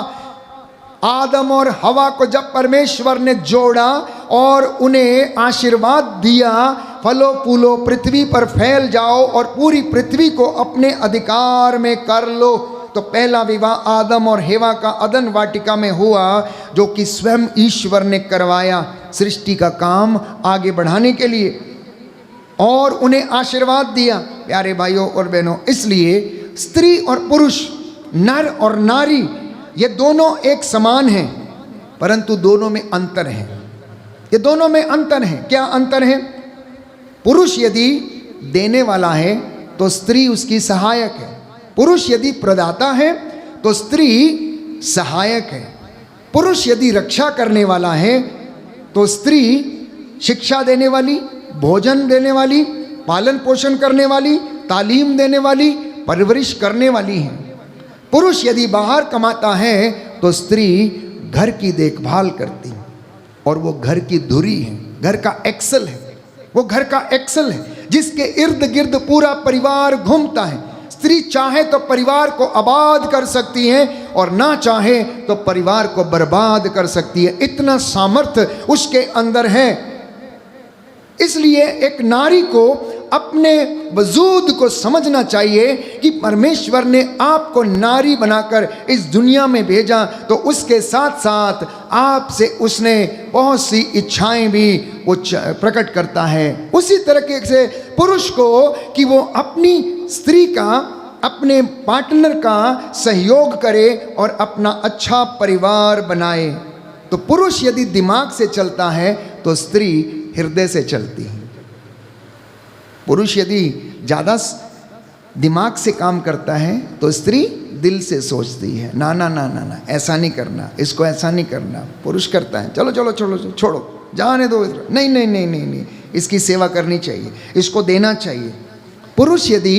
Speaker 2: आदम और हवा को जब परमेश्वर ने जोड़ा और उन्हें आशीर्वाद दिया, फलो फूलो पृथ्वी पर फैल जाओ और पूरी पृथ्वी को अपने अधिकार में कर लो, तो पहला विवाह आदम और हेवा का अदन वाटिका में हुआ, जो कि स्वयं ईश्वर ने करवाया सृष्टि का काम आगे बढ़ाने के लिए, और उन्हें आशीर्वाद दिया। प्यारे भाइयों और बहनों, इसलिए स्त्री और पुरुष, नर और नारी, ये दोनों एक समान हैं, परंतु दोनों में अंतर है। ये दोनों में अंतर है। क्या अंतर है? पुरुष यदि देने वाला है तो स्त्री उसकी सहायक है। पुरुष यदि प्रदाता है तो स्त्री सहायक है। पुरुष यदि रक्षा करने वाला है तो स्त्री शिक्षा देने वाली, भोजन देने वाली, पालन पोषण करने वाली, तालीम देने वाली, परवरिश करने वाली है। पुरुष यदि बाहर कमाता है तो स्त्री घर की देखभाल करती है, और वो घर की धुरी है, घर का एक्सल है। वो घर का एक्सल है जिसके इर्द गिर्द पूरा परिवार घूमता है। स्त्री चाहे तो परिवार को आबाद कर सकती है और ना चाहे तो परिवार को बर्बाद कर सकती है। इतना सामर्थ्य उसके अंदर है। इसलिए एक नारी को अपने वजूद को समझना चाहिए कि परमेश्वर ने आपको नारी बनाकर इस दुनिया में भेजा, तो उसके साथ साथ आपसे उसने बहुत सी इच्छाएं भी वो प्रकट करता है। उसी तरीके से पुरुष को कि वो अपनी स्त्री का, अपने पार्टनर का सहयोग करे और अपना अच्छा परिवार बनाए। तो पुरुष यदि दिमाग से चलता है तो स्त्री हृदय से चलती है। पुरुष यदि ज़्यादा दिमाग से काम करता है तो स्त्री दिल से सोचती है, ना ना ना ना ना, ऐसा नहीं करना, इसको ऐसा नहीं करना। पुरुष करता है, चलो चलो चलो छोड़ो, जाने दो, नहीं नहीं नहीं नहीं नहीं, इसकी सेवा करनी चाहिए, इसको देना चाहिए। पुरुष यदि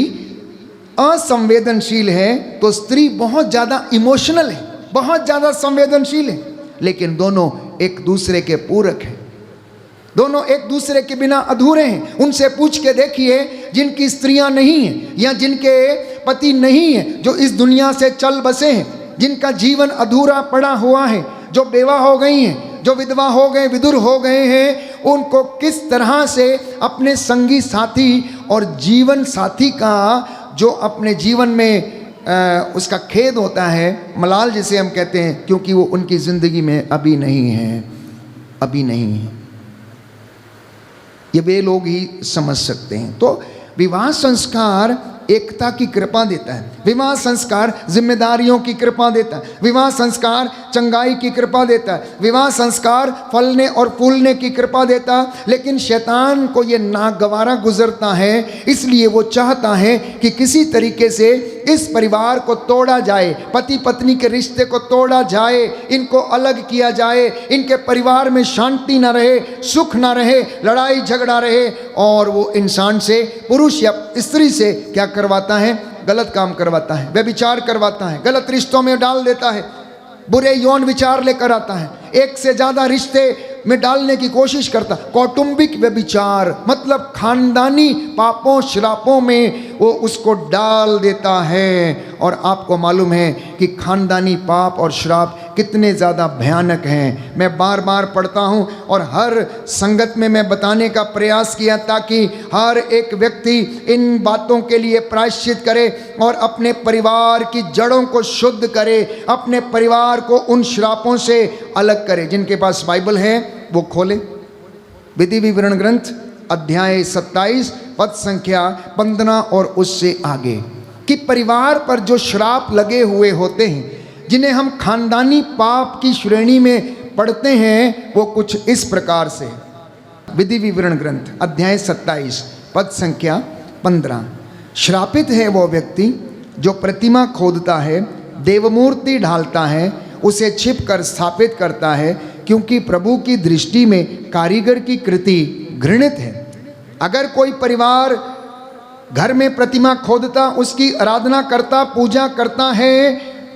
Speaker 2: असंवेदनशील है तो स्त्री बहुत ज़्यादा इमोशनल है, बहुत ज़्यादा संवेदनशील है। लेकिन दोनों एक दूसरे के पूरक हैं, दोनों एक दूसरे के बिना अधूरे हैं। उनसे पूछ के देखिए जिनकी स्त्रियां नहीं हैं या जिनके पति नहीं हैं, जो इस दुनिया से चल बसे हैं, जिनका जीवन अधूरा पड़ा हुआ है, जो बेवा हो गई हैं, जो विधवा हो गए, विधुर हो गए हैं, उनको किस तरह से अपने संगी साथी और जीवन साथी का जो अपने जीवन में उसका खेद होता है, मलाल जिसे हम कहते हैं, क्योंकि वो उनकी ज़िंदगी में अभी नहीं है, अभी नहीं है। ये वे लोग ही समझ सकते हैं। तो विवाह संस्कार एकता की कृपा देता है, विवाह संस्कार जिम्मेदारियों की कृपा देता है, विवाह संस्कार चंगाई की कृपा देता है, विवाह संस्कार फलने और फूलने की कृपा देता है। लेकिन शैतान को ये नागवारा गुजरता है, इसलिए वो चाहता है कि किसी तरीके से इस परिवार को तोड़ा जाए, पति पत्नी के रिश्ते को तोड़ा जाए, इनको अलग किया जाए, इनके परिवार में शांति ना रहे, सुख ना रहे, लड़ाई झगड़ा रहे। और वो इंसान से, पुरुष या स्त्री से क्या करवाता है? गलत काम करवाता है, व्यभिचार करवाता है, गलत रिश्तों में डाल देता है, बुरे यौन विचार लेकर आता है, एक से ज़्यादा रिश्ते में डालने की कोशिश करता। कौटुंबिक व्यभिचार मतलब खानदानी पापों श्रापों में वो उसको डाल देता है। और आपको मालूम है कि खानदानी पाप और श्राप कितने ज़्यादा भयानक हैं। मैं बार बार पढ़ता हूँ और हर संगत में मैं बताने का प्रयास किया ताकि हर एक व्यक्ति इन बातों के लिए प्रायश्चित करे और अपने परिवार की जड़ों को शुद्ध करे, अपने परिवार को उन श्रापों से अलग करे। जिनके पास बाइबल है वो खोले विधि विवरण ग्रंथ अध्याय 27 पद संख्या 15 और उससे आगे, कि परिवार पर जो श्राप लगे हुए होते हैं जिन्हें हम खानदानी पाप की श्रेणी में पढ़ते हैं वो कुछ इस प्रकार से। विधि विवरण ग्रंथ अध्याय 27 पद संख्या 15, श्रापित है वो व्यक्ति जो प्रतिमा खोदता है, देवमूर्ति ढालता है, उसे छिप कर स्थापित करता है, क्योंकि प्रभु की दृष्टि में कारीगर की कृति घृणित है। अगर कोई परिवार घर में प्रतिमा खोदता, उसकी आराधना करता, पूजा करता है,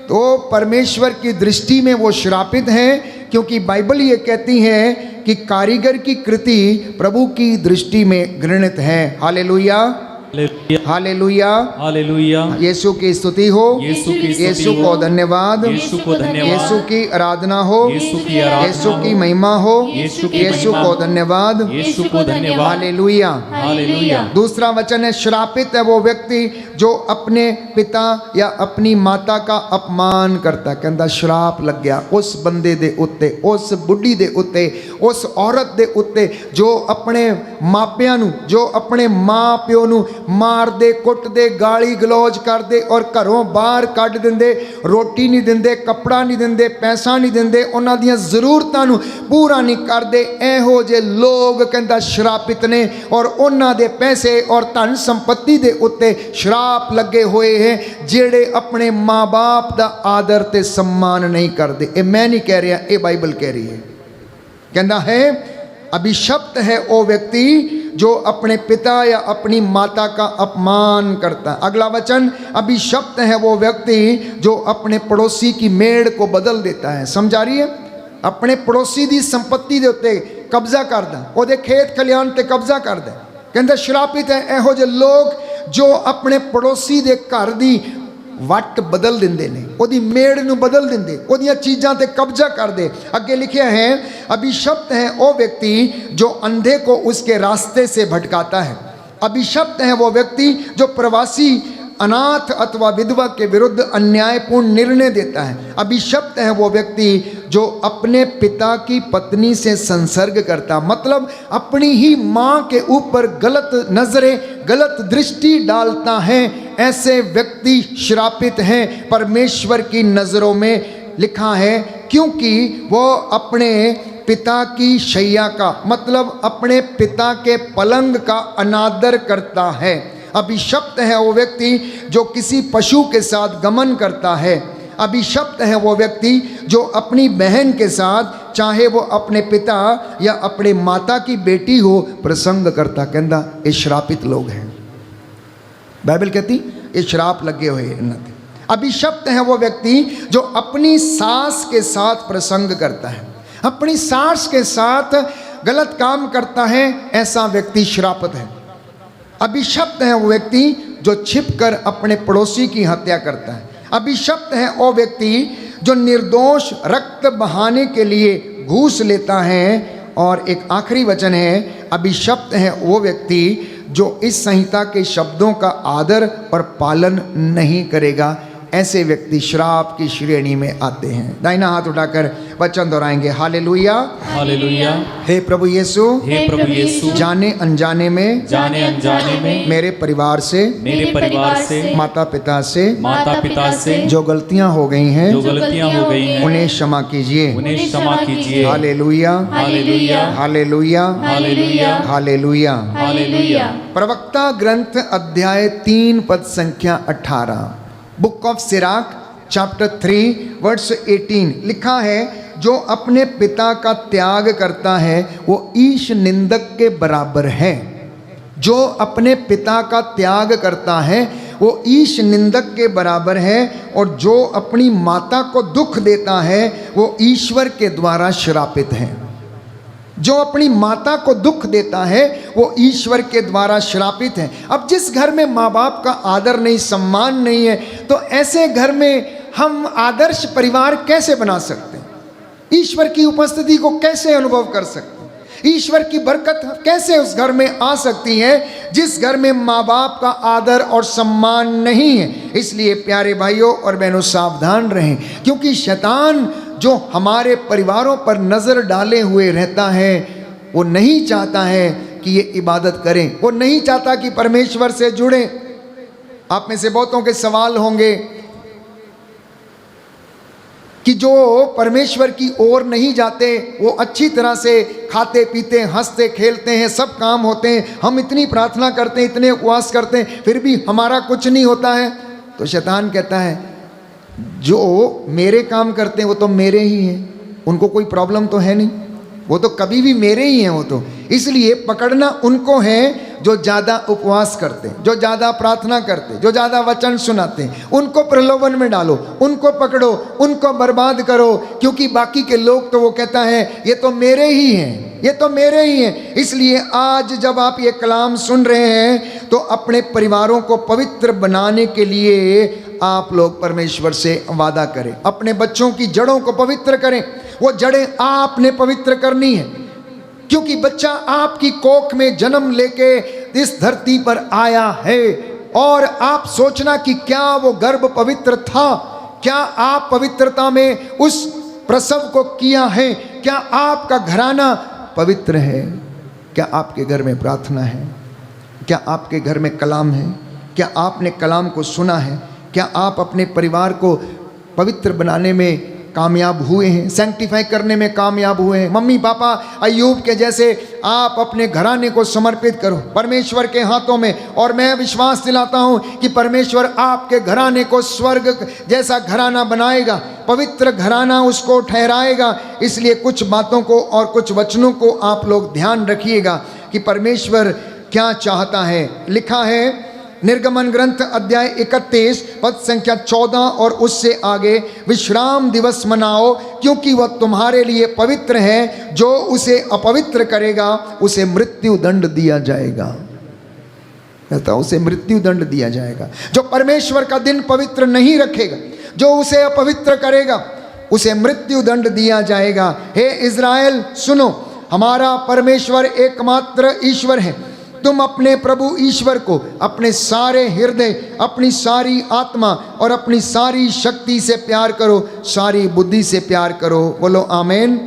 Speaker 2: तो परमेश्वर की दृष्टि में वो श्रापित है, क्योंकि बाइबल ये कहती है कि कारीगर की कृति प्रभु की दृष्टि में घृणित है। Hallelujah, hallelujah,
Speaker 4: hallelujah.
Speaker 2: यीशु की स्तुति हो,
Speaker 4: यीशु की स्तुति
Speaker 2: यीशु
Speaker 4: हो,
Speaker 2: को धन्यवाद,
Speaker 4: यीशु को धन्यवाद,
Speaker 2: यीशु की आराधना हो,
Speaker 4: यीशु की आराधना
Speaker 2: यीशु की
Speaker 4: हो,
Speaker 2: महिमा हो,
Speaker 4: यीशु की
Speaker 2: यीशु
Speaker 4: महिमा
Speaker 2: को
Speaker 4: हो,
Speaker 2: धन्यवाद,
Speaker 4: यीशु को धन्यवाद।
Speaker 2: Hallelujah,
Speaker 4: hallelujah.
Speaker 2: दूसरा वचन है श्रापित है वो व्यक्ति जो अपने पिता या अपनी माता का अपमान करता। कहता श्राप लग गया उस बंदे दे उत्ते, उस बुढ़ी दे उत्ते, उस औरत दे उत्ते जो अपने मापिਆਂ ਨੂੰ, जो अपने माँ प्यो ਨੂੰ मार दे, कुट दे, गाली गलौज कर दे और घरों बाहर कढ़ दिंदे, रोटी नहीं दिंदे, कपड़ा नहीं दिंदे, पैसा नहीं दिंदे, उन्हां दियां ज़रूरतां नूं पूरा नहीं करदे। इहो जे लोग कहंदा श्रापित ने और उन्हां दे पैसे और धन संपत्ति दे उत्ते श्राप लगे हुए हैं, जेड़े अपने माँ बाप दा आदर ते सम्मान नहीं करदे। ये मैं नहीं कह रहा, ये बाइबल कह रही है। कहंदा है अभिशप्त है वो व्यक्ति जो अपने पिता या अपनी माता का अपमान करता है। अगला वचन, अभिशप्त है वो व्यक्ति जो अपने पड़ोसी की मेड़ को बदल देता है। समझा रही है? अपने पड़ोसी की संपत्ति के उत्ते कब्जा करदा, ओदे खेत खलियान ते कब्जा करदा। कहंदा श्रापित है एहो जे लोग जो अपने पड़ोसी के घर की वट बदल देंदे ने, ओदी मेड़ नूं बदल देंदे, ओदियां चीज़ां ते कब्जा कर दे। अगे लिखिया है अभिशप्त है वो व्यक्ति जो अंधे को उसके रास्ते से भटकाता है। अभिशप्त है वो व्यक्ति जो प्रवासी, अनाथ अथवा विधवा के विरुद्ध अन्यायपूर्ण निर्णय देता है। अभिशप्त है वो व्यक्ति जो अपने पिता की पत्नी से संसर्ग करता, मतलब अपनी ही माँ के ऊपर गलत नजरें, गलत दृष्टि डालता है। ऐसे व्यक्ति श्रापित हैं परमेश्वर की नज़रों में। लिखा है क्योंकि वो अपने पिता की शैया का, मतलब अपने पिता के पलंग का अनादर करता है। अभिशप्त है वो व्यक्ति जो किसी पशु के साथ गमन करता है। अभिशप्त है वो व्यक्ति जो अपनी बहन के साथ, चाहे वो अपने पिता या अपने माता की बेटी हो, प्रसंग करता। कहता ये श्रापित लोग हैं। बाइबल कहती ये श्राप लगे हुए हैं। अभिशप्त है वो व्यक्ति जो अपनी सास के साथ प्रसंग करता है, अपनी सास के साथ गलत काम करता है। ऐसा व्यक्ति श्रापित है। अभिशप्त है वो व्यक्ति जो छिपकर अपने पड़ोसी की हत्या करता है। अभिशप्त है वो व्यक्ति जो निर्दोष रक्त बहाने के लिए घूस लेता है। और एक आखिरी वचन है, अभिशप्त है वो व्यक्ति जो इस संहिता के शब्दों का आदर और पालन नहीं करेगा। ऐसे व्यक्ति श्राप की श्रेणी में आते हैं। दाहिना हाथ उठाकर वचन दोहराएंगे, हालेलुया,
Speaker 4: हालेलुया।
Speaker 2: हे प्रभु यीशु,
Speaker 4: हे प्रभु यीशु,
Speaker 2: जाने अनजाने में,
Speaker 4: जाने अनजाने में
Speaker 2: मेरे परिवार से,
Speaker 4: मेरे परिवार से,
Speaker 2: माता पिता से,
Speaker 4: माता पिता से
Speaker 2: जो गलतियां हो गई हैं,
Speaker 4: जो गलतियां हो गई हैं,
Speaker 2: उन्हें क्षमा कीजिए।
Speaker 4: उन्हें क्षमा कीजिए।
Speaker 2: Hallelujah,
Speaker 4: hallelujah,
Speaker 2: hallelujah,
Speaker 4: hallelujah,
Speaker 2: hallelujah.
Speaker 3: Hallelujah.
Speaker 2: प्रवक्ता ग्रंथ अध्याय 3 पद संख्या 18, book of Sirach chapter 3 verse 18 लिखा है, जो अपने पिता का त्याग करता है वो ईश निंदक के बराबर है। जो अपने पिता का त्याग करता है वो ईश निंदक के बराबर है। और जो अपनी माता को दुख देता है वो ईश्वर के द्वारा श्रापित है। जो अपनी माता को दुख देता है वो ईश्वर के द्वारा श्रापित है। अब जिस घर में माँ बाप का आदर नहीं, सम्मान नहीं है, तो ऐसे घर में हम आदर्श परिवार कैसे बना सकते हैं, ईश्वर की उपस्थिति को कैसे अनुभव कर सकते हैं, ईश्वर की बरकत कैसे उस घर में आ सकती है जिस घर में माँ बाप का आदर और सम्मान नहीं है। इसलिए प्यारे भाइयों और बहनों, सावधान रहें, क्योंकि शैतान जो हमारे परिवारों पर नज़र डाले हुए रहता है, वो नहीं चाहता है कि ये इबादत करें, वो नहीं चाहता कि परमेश्वर से जुड़ें। आप में से बहुतों के सवाल होंगे कि जो परमेश्वर की ओर नहीं जाते वो अच्छी तरह से खाते पीते हंसते खेलते हैं, सब काम होते हैं, हम इतनी प्रार्थना करते हैं, इतने उपवास करते हैं, फिर भी हमारा कुछ नहीं होता है। तो शैतान कहता है जो मेरे काम करते हैं वो तो मेरे ही हैं, उनको कोई प्रॉब्लम तो है नहीं, वो तो कभी भी मेरे ही हैं वो तो। इसलिए पकड़ना उनको है जो ज़्यादा उपवास करते हैं, जो ज़्यादा प्रार्थना करते हैं, जो ज़्यादा वचन सुनाते हैं, उनको प्रलोभन में डालो, उनको पकड़ो, उनको बर्बाद करो, क्योंकि बाकी के लोग तो वो कहता है ये तो मेरे ही हैं, ये तो मेरे ही हैं। इसलिए आज जब आप ये कलाम सुन रहे हैं तो अपने परिवारों को पवित्र बनाने के लिए आप लोग परमेश्वर से वादा करें, अपने बच्चों की जड़ों को पवित्र करें। वो जड़ें आपने पवित्र करनी है, क्योंकि बच्चा आपकी कोख में जन्म लेके इस धरती पर आया है। और आप सोचना कि क्या वो गर्भ पवित्र था, क्या आप पवित्रता में उस प्रसव को किया है, क्या आपका घराना पवित्र है, क्या आपके घर में प्रार्थना है, क्या आपके घर में कलाम है, क्या आपने कलाम को सुना है, क्या आप अपने परिवार को पवित्र बनाने में कामयाब हुए हैं, सैंक्टिफाई करने में कामयाब हुए हैं। मम्मी पापा अय्यूब के जैसे आप अपने घराने को समर्पित करो परमेश्वर के हाथों में, और मैं विश्वास दिलाता हूं कि परमेश्वर आपके घराने को स्वर्ग जैसा घराना बनाएगा, पवित्र घराना उसको ठहराएगा। इसलिए कुछ बातों को और कुछ वचनों को आप लोग ध्यान रखिएगा कि परमेश्वर क्या चाहता है। लिखा है निर्गमन ग्रंथ अध्याय 31 पद संख्या 14 और उससे आगे, विश्राम दिवस मनाओ क्योंकि वह तुम्हारे लिए पवित्र है, जो उसे अपवित्र करेगा उसे मृत्यु दंड दिया जाएगा। कहता उसे मृत्यु दंड दिया जाएगा। जो परमेश्वर का दिन पवित्र नहीं रखेगा, जो उसे अपवित्र करेगा उसे मृत्यु दंड दिया जाएगा। हे इज़राइल सुनो, हमारा परमेश्वर एकमात्र ईश्वर है। तुम अपने प्रभु ईश्वर को अपने सारे हृदय, अपनी सारी आत्मा और अपनी सारी शक्ति से प्यार करो, सारी बुद्धि से प्यार करो। बोलो आमीन।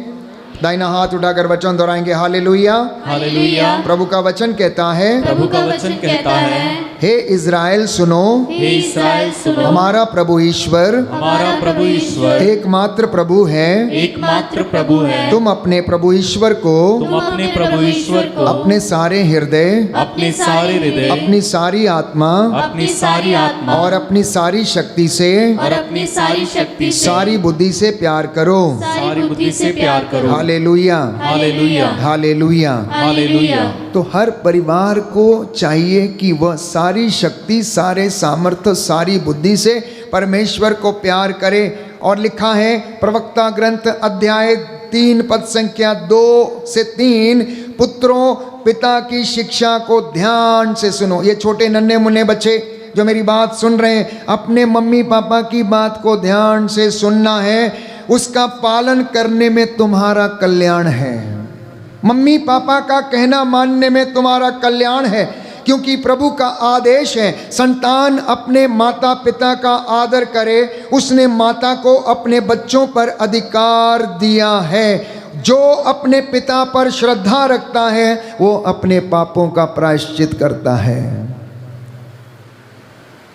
Speaker 2: दाहिना हाथ उठाकर वचन दोहराएंगे, हालेलुया
Speaker 3: हालेलुया।
Speaker 2: प्रभु का वचन कहता है,
Speaker 3: प्रभु का वचन कहता है,
Speaker 2: हे इज़राइल सुनो,
Speaker 3: हे इस्राएल सुनो,
Speaker 2: हमारा प्रभु ईश्वर,
Speaker 3: हमारा प्रभु ईश्वर
Speaker 2: एकमात्र प्रभु है।
Speaker 3: एकमात्र प्रभु है।
Speaker 2: तुम अपने प्रभु ईश्वर को,
Speaker 3: तुम अपने प्रभु ईश्वर को
Speaker 2: अपने सारे हृदय,
Speaker 3: अपने सारे हृदय,
Speaker 2: अपनी सारी आत्मा
Speaker 3: अपनी सारी आत्मा
Speaker 2: और अपनी सारी शक्ति से,
Speaker 3: और अपनी सारी शक्ति से,
Speaker 2: सारी बुद्धि से प्यार करो।
Speaker 3: सारी बुद्धि से प्यार करो।
Speaker 2: Hallelujah
Speaker 3: hallelujah
Speaker 2: hallelujah.
Speaker 3: हालेलुया।
Speaker 2: तो हर परिवार को चाहिए कि वह सारी शक्ति, सारे सामर्थ्य, सारी बुद्धि से परमेश्वर को प्यार करे। और लिखा है प्रवक्ता ग्रंथ अध्याय 3 पद संख्या 2 से 3, पुत्रों पिता की शिक्षा को ध्यान से सुनो। ये छोटे नन्हे मुन्ने बच्चे जो मेरी बात सुन रहे हैं, अपने मम्मी पापा की बात को ध्यान से सुनना है, उसका पालन करने में तुम्हारा कल्याण है। मम्मी पापा का कहना मानने में तुम्हारा कल्याण है, क्योंकि प्रभु का आदेश है संतान अपने माता पिता का आदर करे। उसने माता को अपने बच्चों पर अधिकार दिया है। जो अपने पिता पर श्रद्धा रखता है वो अपने पापों का प्रायश्चित करता है।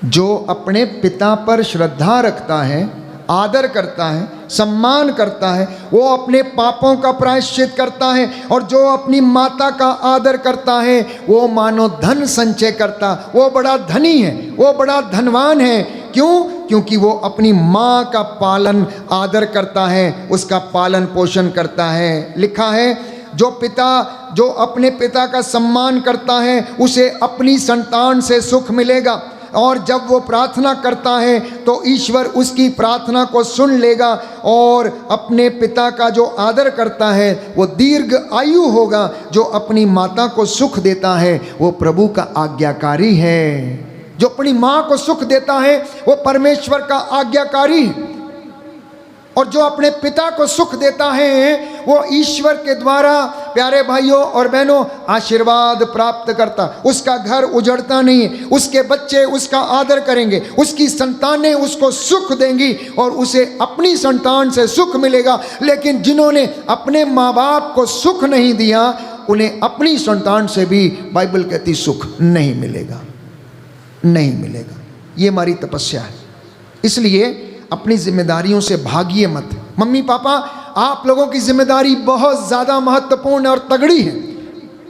Speaker 2: जो अपने पिता पर श्रद्धा रखता है, आदर करता है, सम्मान करता है, वो अपने पापों का प्रायश्चित करता है। और जो अपनी माता का आदर करता है वो मानो धन संचय करता, वो बड़ा धनी है, वो बड़ा धनवान है। क्यों? क्योंकि वो अपनी माँ का पालन आदर करता है, उसका पालन पोषण करता है। लिखा है जो अपने पिता का सम्मान करता है उसे अपनी संतान से सुख मिलेगा। और जब वो प्रार्थना करता है तो ईश्वर उसकी प्रार्थना को सुन लेगा। और अपने पिता का जो आदर करता है वो दीर्घ आयु होगा। जो अपनी माता को सुख देता है वो प्रभु का आज्ञाकारी है। जो अपनी माँ को सुख देता है वो परमेश्वर का आज्ञाकारी है, और जो अपने पिता को सुख देता है वो ईश्वर के द्वारा, प्यारे भाइयों और बहनों, आशीर्वाद प्राप्त करता। उसका घर उजड़ता नहीं है, उसके बच्चे उसका आदर करेंगे, उसकी संतानें उसको सुख देंगी और उसे अपनी संतान से सुख मिलेगा। लेकिन जिन्होंने अपने माँ बाप को सुख नहीं दिया उन्हें अपनी संतान से भी बाइबल कहती सुख नहीं मिलेगा, नहीं मिलेगा। ये हमारी तपस्या है। इसलिए अपनी जिम्मेदारियों से भागिए मत। मम्मी पापा, आप लोगों की जिम्मेदारी बहुत ज़्यादा महत्वपूर्ण और तगड़ी है।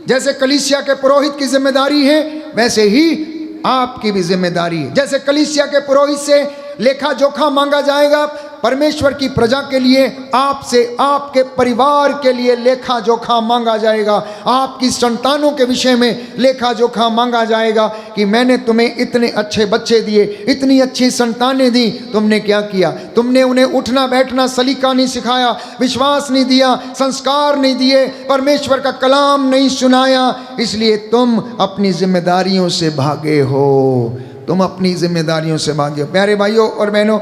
Speaker 2: जैसे कलीसिया के पुरोहित की जिम्मेदारी है वैसे ही आपकी भी जिम्मेदारी है। जैसे कलीसिया के पुरोहित से लेखा जोखा मांगा जाएगा, परमेश्वर की प्रजा के लिए आपसे, आपके परिवार के लिए लेखा जोखा मांगा जाएगा। आपकी संतानों के विषय में लेखा जोखा मांगा जाएगा कि मैंने तुम्हें इतने अच्छे बच्चे दिए, इतनी अच्छी संतानें दी, तुमने क्या किया? तुमने उन्हें उठना बैठना सलीका नहीं सिखाया, विश्वास नहीं दिया, संस्कार नहीं दिए, परमेश्वर का कलाम नहीं सुनाया, इसलिए तुम अपनी जिम्मेदारियों से भागे हो। तुम अपनी जिम्मेदारियों से भागे हो। प्यारे भाइयों और बहनों,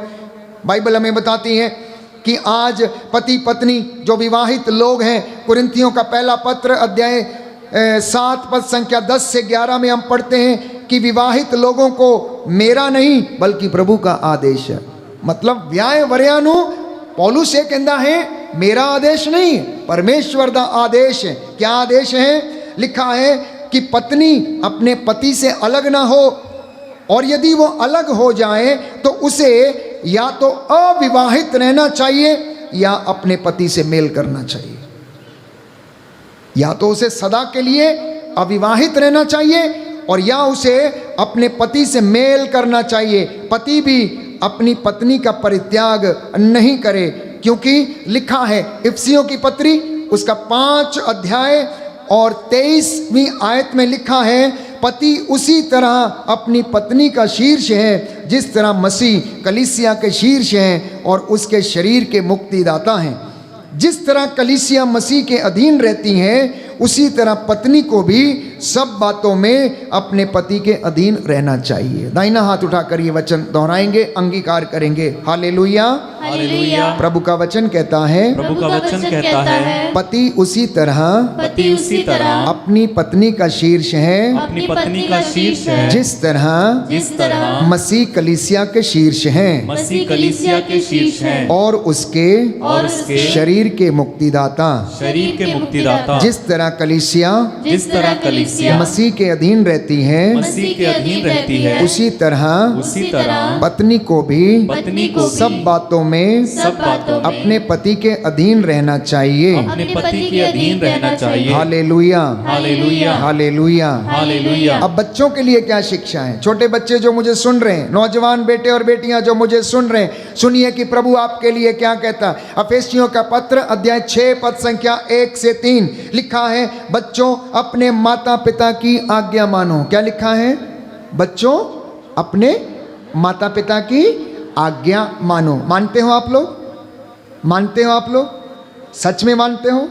Speaker 2: बाइबल हमें बताती है कि आज पति पत्नी जो विवाहित लोग हैं, कुरिन्थियों का पहला पत्र अध्याय 7 पद संख्या 10 से 11 में हम पढ़ते हैं कि विवाहित लोगों को मेरा नहीं बल्कि प्रभु का आदेश है। मतलब व्याय वरयानु पौलुस ये कहता है मेरा आदेश नहीं, परमेश्वर का आदेश है। क्या आदेश है? लिखा है कि पत्नी अपने पति से अलग ना हो, और यदि वो अलग हो जाए तो उसे या तो अविवाहित रहना चाहिए या अपने पति से मेल करना चाहिए। या तो उसे सदा के लिए अविवाहित रहना चाहिए और या उसे अपने पति से मेल करना चाहिए। पति भी अपनी पत्नी का परित्याग नहीं करे, क्योंकि लिखा है इफिसियों की पत्री उसका 5 अध्याय और 23वीं आयत में लिखा है, पति उसी तरह अपनी पत्नी का शीर्ष है जिस तरह मसीह कलीसिया के शीर्ष हैं और उसके शरीर के मुक्तिदाता हैं। जिस तरह कलीसिया मसीह के अधीन रहती हैं उसी तरह पत्नी को भी सब बातों में अपने पति के अधीन रहना चाहिए। दाहिना हाथ उठाकर ये वचन दोहराएंगे, अंगीकार करेंगे। Hallelujah,
Speaker 3: hallelujah.
Speaker 2: प्रभु का वचन कहता है,
Speaker 3: प्रभु का वचन कहता है,
Speaker 2: पति उसी तरह
Speaker 3: उसी तरह
Speaker 2: अपनी पत्नी का शीर्ष है
Speaker 3: अपनी पत्नी का शीर्ष है,
Speaker 2: जिस तरह मसीह कलीसिया के शीर्ष हैं
Speaker 3: मसीह कलीसिया के शीर्ष है,
Speaker 2: और उसके शरीर के मुक्तिदाता।
Speaker 3: शरीर के मुक्तिदाता।
Speaker 2: जिस तरह कलीसिया मसीह के अधीन रहती है
Speaker 3: मसीह के अधीन रहती है,
Speaker 2: उसी तरह पत्नी को भी सब बातों में अपने पति के अधीन रहना चाहिए।
Speaker 3: अपने पति के अधीन रहना चाहिए।
Speaker 2: Hallelujah,
Speaker 3: hallelujah,
Speaker 2: hallelujah,
Speaker 3: hallelujah.
Speaker 2: अब बच्चों के लिए क्या शिक्षा है? छोटे बच्चे जो मुझे सुन रहे हैं, नौजवान बेटे और बेटियां जो मुझे सुन रहे हैं, सुनिए कि प्रभु आपके लिए क्या कहता है। अफेसियों का पत्र अध्याय 6 पद संख्या 1 से 3 लिखा है, बच्चों अपने माता पिता की आज्ञा मानो। क्या लिखा है? बच्चों अपने माता पिता की आज्ञा मानो। मानते हो आप लोग? मानते हो आप लोग? सच में मानते हो?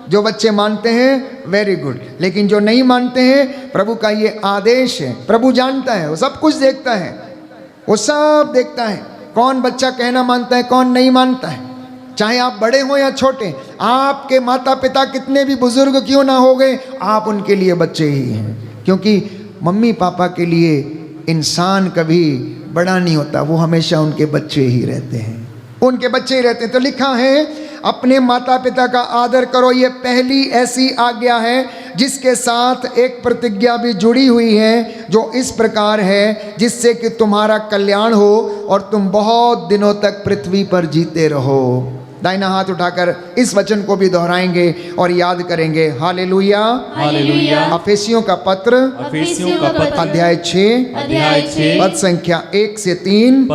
Speaker 2: जो बच्चे मानते हैं वेरी गुड, लेकिन जो नहीं मानते हैं, प्रभु का ये आदेश है। प्रभु जानता है, वो सब कुछ देखता है, वो सब देखता है कौन बच्चा कहना मानता है, कौन नहीं मानता है। चाहे आप बड़े हो या छोटे, आपके माता पिता कितने भी बुजुर्ग क्यों ना हो गए, आप उनके लिए बच्चे ही हैं। क्योंकि मम्मी पापा के लिए इंसान कभी बड़ा नहीं होता, वो हमेशा उनके बच्चे ही रहते हैं, उनके बच्चे ही रहते हैं। तो लिखा है अपने माता पिता का आदर करो, ये पहली ऐसी आज्ञा है जिसके साथ एक प्रतिज्ञा भी जुड़ी हुई है, जो इस प्रकार है, जिससे कि तुम्हारा कल्याण हो और तुम बहुत दिनों तक पृथ्वी पर जीते रहो। दाहिना हाथ उठाकर इस वचन को भी दोहराएंगे और याद करेंगे। Hallelujah,
Speaker 3: hallelujah.
Speaker 2: अफेसियों का पत्र अध्याय 6 पद संख्या 1 से 3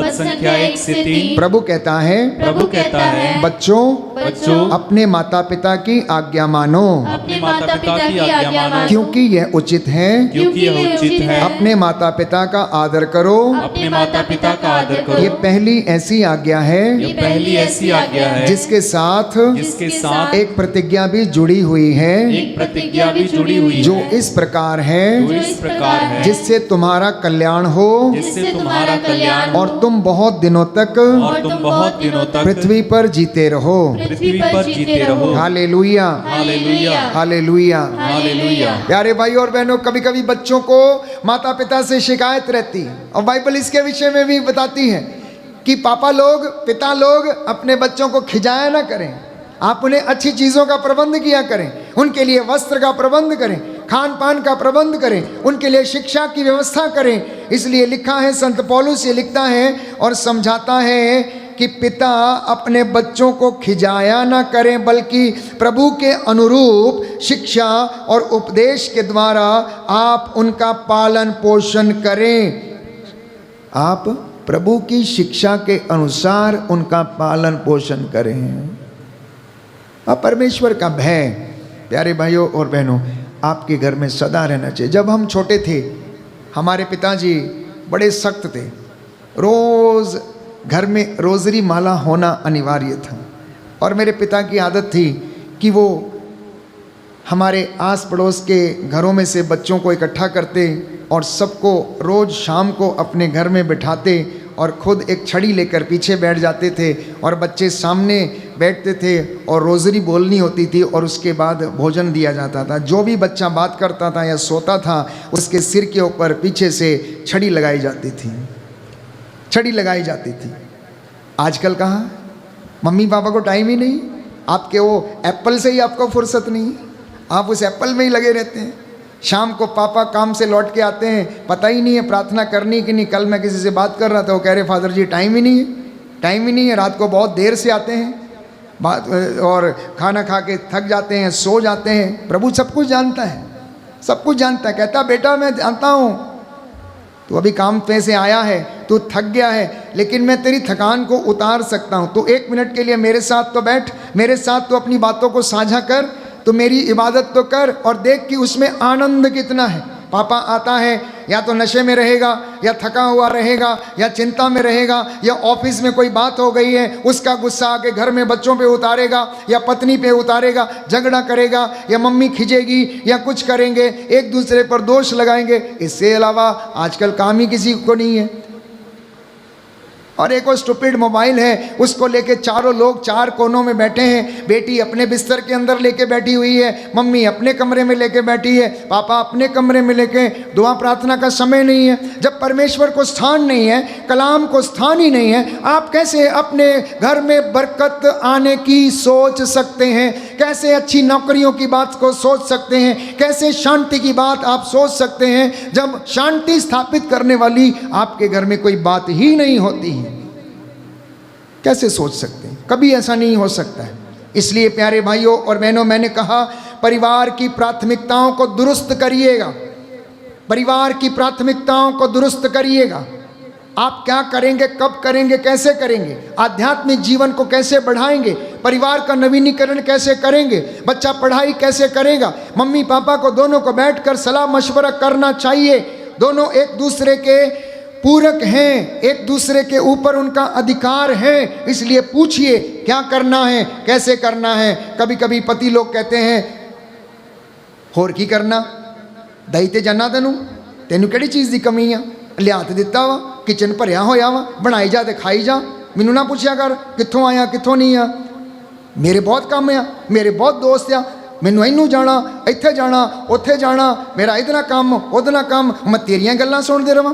Speaker 2: प्रभु कहता है, बच्चों अपने माता पिता की आज्ञा मानो,
Speaker 3: अपने माता पिता की आज्ञा मानो,
Speaker 2: क्योंकि यह उचित है, अपने माता पिता का आदर करो,
Speaker 3: अपने माता पिता का आदर करो।
Speaker 2: ये पहली ऐसी आज्ञा है
Speaker 3: ये पहली ऐसी आज्ञा है
Speaker 2: जिसके साथ एक प्रतिज्ञा भी जुड़ी हुई है,
Speaker 4: एक प्रतिज्ञा भी जुड़ी हुई
Speaker 2: जो
Speaker 4: है,
Speaker 2: इस प्रकार है,
Speaker 4: जो इस प्रकार है,
Speaker 2: जिससे तुम्हारा कल्याण हो
Speaker 4: जिससे तुम्हारा कल्याण
Speaker 2: और तुम बहुत दिनों तक
Speaker 4: और तुम बहुत दिनों तक
Speaker 2: पृथ्वी पर जीते रहो।
Speaker 4: पृथ्वी पर जीते रहो।
Speaker 2: Hallelujah,
Speaker 4: hallelujah,
Speaker 2: hallelujah.
Speaker 4: हालेलुया।
Speaker 2: प्यारे भाई और बहनों, कभी कभी बच्चों को माता पिता से शिकायत रहती है, और बाइबल इसके विषय में भी बताती है कि पापा लोग, पिता लोग अपने बच्चों को खिजाया ना करें, आप उन्हें अच्छी चीज़ों का प्रबंध किया करें, उनके लिए वस्त्र का प्रबंध करें, खान पान का प्रबंध करें, उनके लिए शिक्षा की व्यवस्था करें। इसलिए लिखा है, संत पौलुस ये लिखता है और समझाता है कि पिता अपने बच्चों को खिजाया ना करें, बल्कि प्रभु के अनुरूप शिक्षा और उपदेश के द्वारा आप उनका पालन पोषण करें। आप प्रभु की शिक्षा के अनुसार उनका पालन पोषण करें। अब परमेश्वर का भय, प्यारे भाइयों और बहनों, आपके घर में सदा रहना चाहिए। जब हम छोटे थे, हमारे पिताजी बड़े सख्त थे। रोज़ घर में रोज़री माला होना अनिवार्य था, और मेरे पिता की आदत थी कि वो हमारे आस पड़ोस के घरों में से बच्चों को इकट्ठा करते और सबको रोज़ शाम को अपने घर में बिठाते और खुद एक छड़ी लेकर पीछे बैठ जाते थे, और बच्चे सामने बैठते थे और रोज़री बोलनी होती थी, और उसके बाद भोजन दिया जाता था। जो भी बच्चा बात करता था या सोता था, उसके सिर के ऊपर पीछे से छड़ी लगाई जाती थी, छड़ी लगाई जाती थी। आजकल कहाँ, मम्मी पापा को टाइम ही नहीं, आपके वो एप्पल से ही आपको फुर्सत नहीं, आप उस एप्पल में ही लगे रहते हैं। शाम को पापा काम से लौट के आते हैं, पता ही नहीं है प्रार्थना करनी कि नहीं। कल मैं किसी से बात कर रहा था, वो कह रहे फादर जी टाइम ही नहीं है, टाइम ही नहीं है। रात को बहुत देर से आते हैं बात, और खाना खा के थक जाते हैं, सो जाते हैं। प्रभु सब कुछ जानता है, सब कुछ जानता है। कहता बेटा मैं जानता हूँ, तू अभी काम पे से आया है, तू थक गया है, लेकिन मैं तेरी थकान को उतार सकता हूँ। तो 1 मिनट के लिए मेरे साथ तो बैठ, मेरे साथ तो अपनी बातों को साझा कर, तो मेरी इबादत तो कर और देख कि उसमें आनंद कितना है। पापा आता है, या तो नशे में रहेगा, या थका हुआ रहेगा, या चिंता में रहेगा, या ऑफिस में कोई बात हो गई है उसका गुस्सा आके घर में बच्चों पे उतारेगा, या पत्नी पे उतारेगा, झगड़ा करेगा, या मम्मी खिंचेगी, या कुछ करेंगे, एक दूसरे पर दोष लगाएंगे। इससे अलावा आजकल काम ही किसी को नहीं है। और एक वो स्टूपिड मोबाइल है, उसको लेके चारों लोग 4 कोनों में बैठे हैं। बेटी अपने बिस्तर के अंदर लेके बैठी हुई है, मम्मी अपने कमरे में लेके बैठी है, पापा अपने कमरे में लेके। दुआ प्रार्थना का समय नहीं है। जब परमेश्वर को स्थान नहीं है, कलाम को स्थान ही नहीं है, आप कैसे अपने घर में बरकत आने की सोच सकते हैं? कैसे अच्छी नौकरियों की बात को सोच सकते हैं? कैसे शांति की बात आप सोच सकते हैं, जब शांति स्थापित करने वाली आपके घर में कोई बात ही नहीं होती है? कैसे सोच सकते हैं? कभी ऐसा नहीं हो सकता है। इसलिए प्यारे भाइयों और बहनों, मैंने कहा परिवार की प्राथमिकताओं को दुरुस्त करिएगा, परिवार की प्राथमिकताओं को दुरुस्त करिएगा। आप क्या करेंगे, कब करेंगे, कैसे करेंगे? आध्यात्मिक जीवन को कैसे बढ़ाएंगे? परिवार का नवीनीकरण कैसे करेंगे? बच्चा पढ़ाई कैसे करेगा? मम्मी पापा को दोनों को बैठकर सलाह मशवरा करना चाहिए। दोनों एक दूसरे के पूरक हैं, एक दूसरे के ऊपर उनका अधिकार है। इसलिए पूछिए क्या करना है, कैसे करना है। कभी कभी पति लोग कहते हैं होर की करना, दही ते जाना तेनू किहड़ी चीज़ की कमी आ, लिया ते दिता वा, किचन भरिया होया वा, बनाई जा ते खाई जा, मैनू ना पूछया कर कित्थों आया कित्थों नहीं आ। मेरे बहुत काम आ, मेरे बहुत दोस्त आ, मैनू इनू जाना, इत्थे जाना, उत्थे जाना, मेरा इधर काम उधर काम, मैं तेरियां गल्लां सुनते रवां।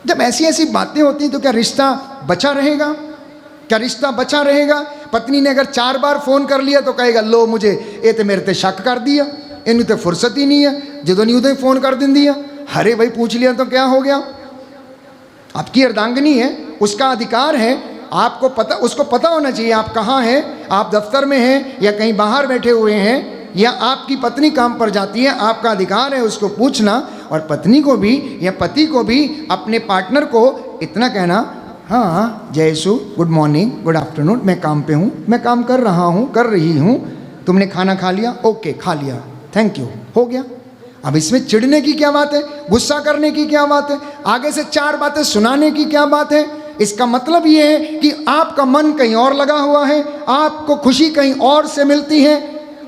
Speaker 2: जब ऐसी ऐसी बातें होती हैं तो क्या रिश्ता बचा रहेगा? क्या रिश्ता बचा रहेगा? पत्नी ने अगर 4 बार फ़ोन कर लिया तो कहेगा लो मुझे ये तो मेरे ते शक कर दिया, इन्हें तो फुर्सत ही नहीं है, जो नहीं उदो ही फ़ोन कर दें दिया। अरे भाई पूछ लिया तो क्या हो गया? आपकी अर्धांगिनी है, उसका अधिकार है, आपको पता, उसको पता होना चाहिए आप कहाँ हैं। आप दफ्तर में हैं या कहीं बाहर बैठे हुए हैं, या आपकी पत्नी काम पर जाती है, आपका अधिकार है उसको पूछना। और पत्नी को भी या पति को भी अपने पार्टनर को इतना कहना, हाँ जय यीशु, गुड मॉर्निंग, गुड आफ्टरनून, मैं काम पे हूँ, मैं काम कर रहा हूँ, कर रही हूँ, तुमने खाना खा लिया? ओके खा लिया, थैंक यू, हो गया। अब इसमें चिढ़ने की क्या बात है? गुस्सा करने की क्या बात है? आगे से 4 बातें सुनाने की क्या बात है? इसका मतलब ये है कि आपका मन कहीं और लगा हुआ है, आपको खुशी कहीं और से मिलती है।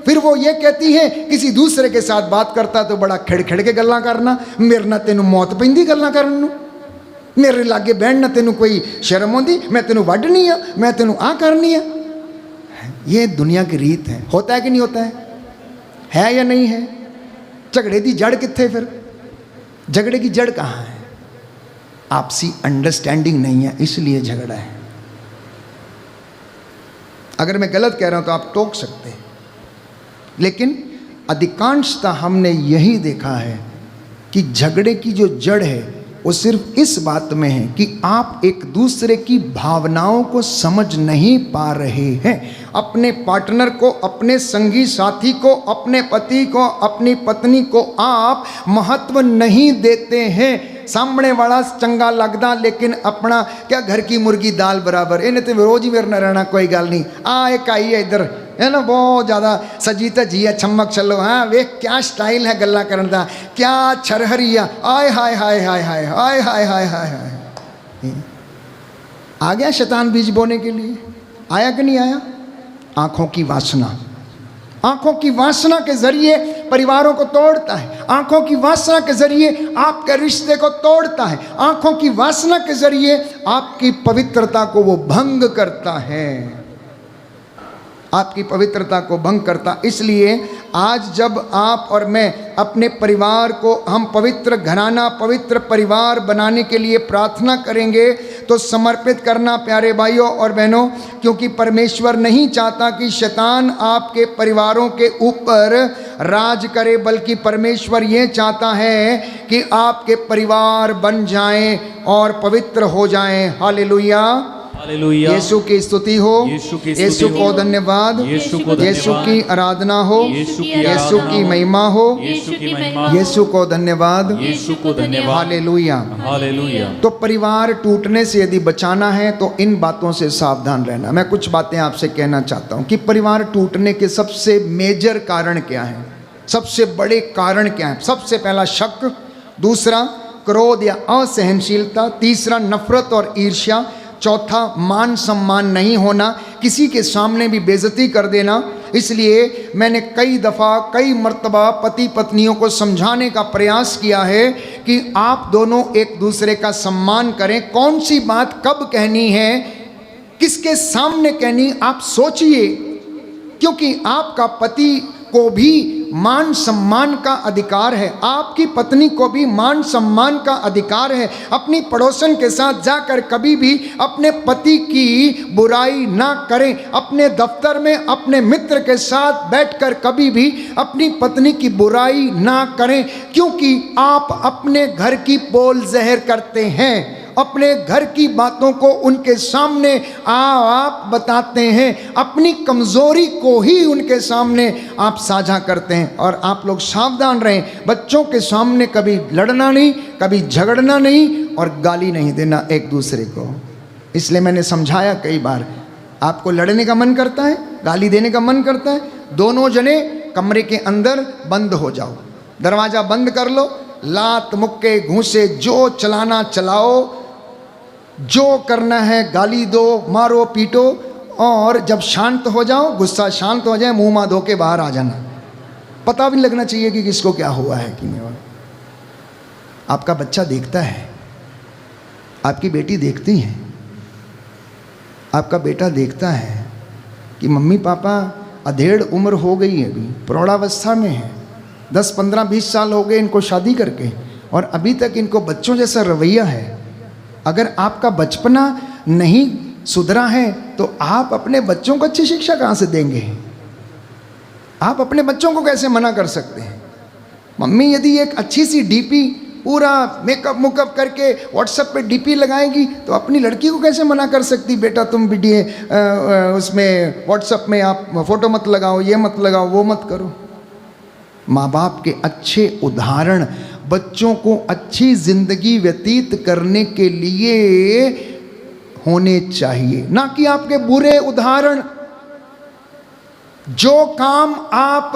Speaker 2: फिर वो ये कहती है किसी दूसरे के साथ बात करता तो बड़ा खिड़ खिड़ के गल्ला करना, मेरे ना तेनू मौत पैंदी गल्ला करन नूं, मेरे लागे बैठ ना तेनू कोई शर्म होंदी, मैं तेनू वड्डनी आ, मैं तेनू आ करनी आ। ये दुनिया की रीत है। होता है कि नहीं होता है या नहीं है? झगड़े की जड़ कित्थे? फिर झगड़े की जड़ कहाँ है? आपसी अंडरस्टैंडिंग नहीं है, इसलिए झगड़ा है। अगर मैं गलत कह रहा हूं तो आप टोक सकते हैं, लेकिन अधिकांशतः हमने यही देखा है कि झगड़े की जो जड़ है वो सिर्फ इस बात में है कि आप एक दूसरे की भावनाओं को समझ नहीं पा रहे हैं। अपने पार्टनर को, अपने संगी साथी को, अपने पति को, अपनी पत्नी को आप महत्व नहीं देते हैं। सामने वाला चंगा लगता लेकिन अपना क्या घर की मुर्गी दाल बराबर, इन्हें तो रोज ही मेरे न रहना, कोई गल नहीं, आ एक आई है इधर है ना, बहुत ज़्यादा सजी तजी है, छमक चलो, हाँ वे क्या स्टाइल है गल्ला करन दा, क्या छरहरी है, आय हाय हाय हाय हाय हाय हाय हाय हाय हाय। आ गया शैतान बीज बोने के लिए, आया कि नहीं आया? आँखों की वासना, आँखों की वासना के जरिए परिवारों को तोड़ता है, आँखों की वासना के जरिए आपके रिश्ते को तोड़ता है, आँखों की वासना के जरिए आपकी पवित्रता को वो भंग करता है, आपकी पवित्रता को भंग करता। इसलिए आज जब आप और मैं अपने परिवार को हम पवित्र घराना, पवित्र परिवार बनाने के लिए प्रार्थना करेंगे तो समर्पित करना प्यारे भाइयों और बहनों, क्योंकि परमेश्वर नहीं चाहता कि शैतान आपके परिवारों के ऊपर राज करे, बल्कि परमेश्वर ये चाहता है कि आपके परिवार बन जाएं और पवित्र हो जाएं। Hallelujah,
Speaker 4: hallelujah.
Speaker 2: यीशु की स्तुति हो, यीशु को धन्यवाद, यीशु की आराधना हो, यीशु की महिमा हो, यीशु को धन्यवाद,
Speaker 4: यीशु को धन्यवाद।
Speaker 2: Hallelujah,
Speaker 4: hallelujah.
Speaker 2: तो परिवार टूटने से यदि बचाना है तो इन बातों से सावधान रहना। मैं कुछ बातें आपसे कहना चाहता हूं कि परिवार टूटने के सबसे मेजर कारण क्या है, सबसे बड़े कारण क्या है। सबसे पहला शक, दूसरा क्रोध या असहनशीलता, तीसरा नफरत और ईर्ष्या, चौथा मान सम्मान नहीं होना, किसी के सामने भी बेइज्जती कर देना। इसलिए मैंने कई दफ़ा कई मर्तबा पति पत्नियों को समझाने का प्रयास किया है कि आप दोनों एक दूसरे का सम्मान करें। कौन सी बात कब कहनी है, किसके सामने कहनी, आप सोचिए, क्योंकि आपका पति को भी मान सम्मान का अधिकार है, आपकी पत्नी को भी मान सम्मान का अधिकार है। अपनी पड़ोसन के साथ जाकर कभी भी अपने पति की बुराई ना करें। अपने दफ्तर में अपने मित्र के साथ बैठकर कभी भी अपनी पत्नी की बुराई ना करें, क्योंकि आप अपने घर की पोल जहर करते हैं, अपने घर की बातों को उनके सामने आप बताते हैं, अपनी कमज़ोरी को ही उनके सामने आप साझा करते हैं। और आप लोग सावधान रहें, बच्चों के सामने कभी लड़ना नहीं, कभी झगड़ना नहीं और गाली नहीं देना एक दूसरे को। इसलिए मैंने समझाया कई बार, आपको लड़ने का मन करता है, गाली देने का मन करता है, दोनों जने कमरे के अंदर बंद हो जाओ, दरवाज़ा बंद कर लो, लात मुक्के घूंसे जो चलाना चलाओ, जो करना है गाली दो, मारो पीटो, और जब शांत हो जाओ, गुस्सा शांत हो जाए, मुंह माँ धो के बाहर आ जाना। पता भी लगना चाहिए कि किसको क्या हुआ है कि नहीं। आपका बच्चा देखता है, आपकी बेटी देखती है, आपका बेटा देखता है कि मम्मी पापा अधेड़ उम्र हो गई है, अभी प्रौढ़ावस्था में है, 10, 15, 20 साल हो गए इनको शादी करके, और अभी तक इनको बच्चों जैसा रवैया है। अगर आपका बचपना नहीं सुधरा है तो आप अपने बच्चों को अच्छी शिक्षा कहाँ से देंगे? आप अपने बच्चों को कैसे मना कर सकते हैं? मम्मी यदि एक अच्छी सी डीपी पूरा मेकअप मुकअप करके व्हाट्सएप पे डीपी लगाएगी तो अपनी लड़की को कैसे मना कर सकती, बेटा तुम वीडियो उसमें व्हाट्सएप में आप फ़ोटो मत लगाओ, ये मत लगाओ, वो मत करो। माँ बाप के अच्छे उदाहरण बच्चों को अच्छी जिंदगी व्यतीत करने के लिए होने चाहिए, ना कि आपके बुरे उदाहरण। जो काम आप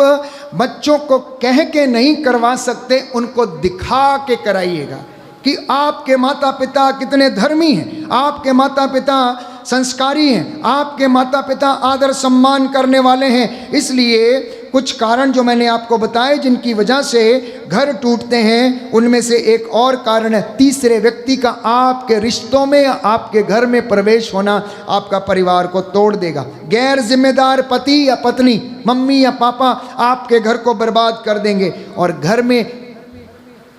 Speaker 2: बच्चों को कह के नहीं करवा सकते, उनको दिखा के कराइएगा। कि आपके माता पिता कितने धर्मी हैं, आपके माता पिता संस्कारी हैं, आपके माता पिता आदर सम्मान करने वाले हैं। इसलिए कुछ कारण जो मैंने आपको बताए जिनकी वजह से घर टूटते हैं, उनमें से एक और कारण है तीसरे व्यक्ति का आपके रिश्तों में या आपके घर में प्रवेश होना आपका परिवार को तोड़ देगा। गैर जिम्मेदार पति या पत्नी, मम्मी या पापा आपके घर को बर्बाद कर देंगे। और घर में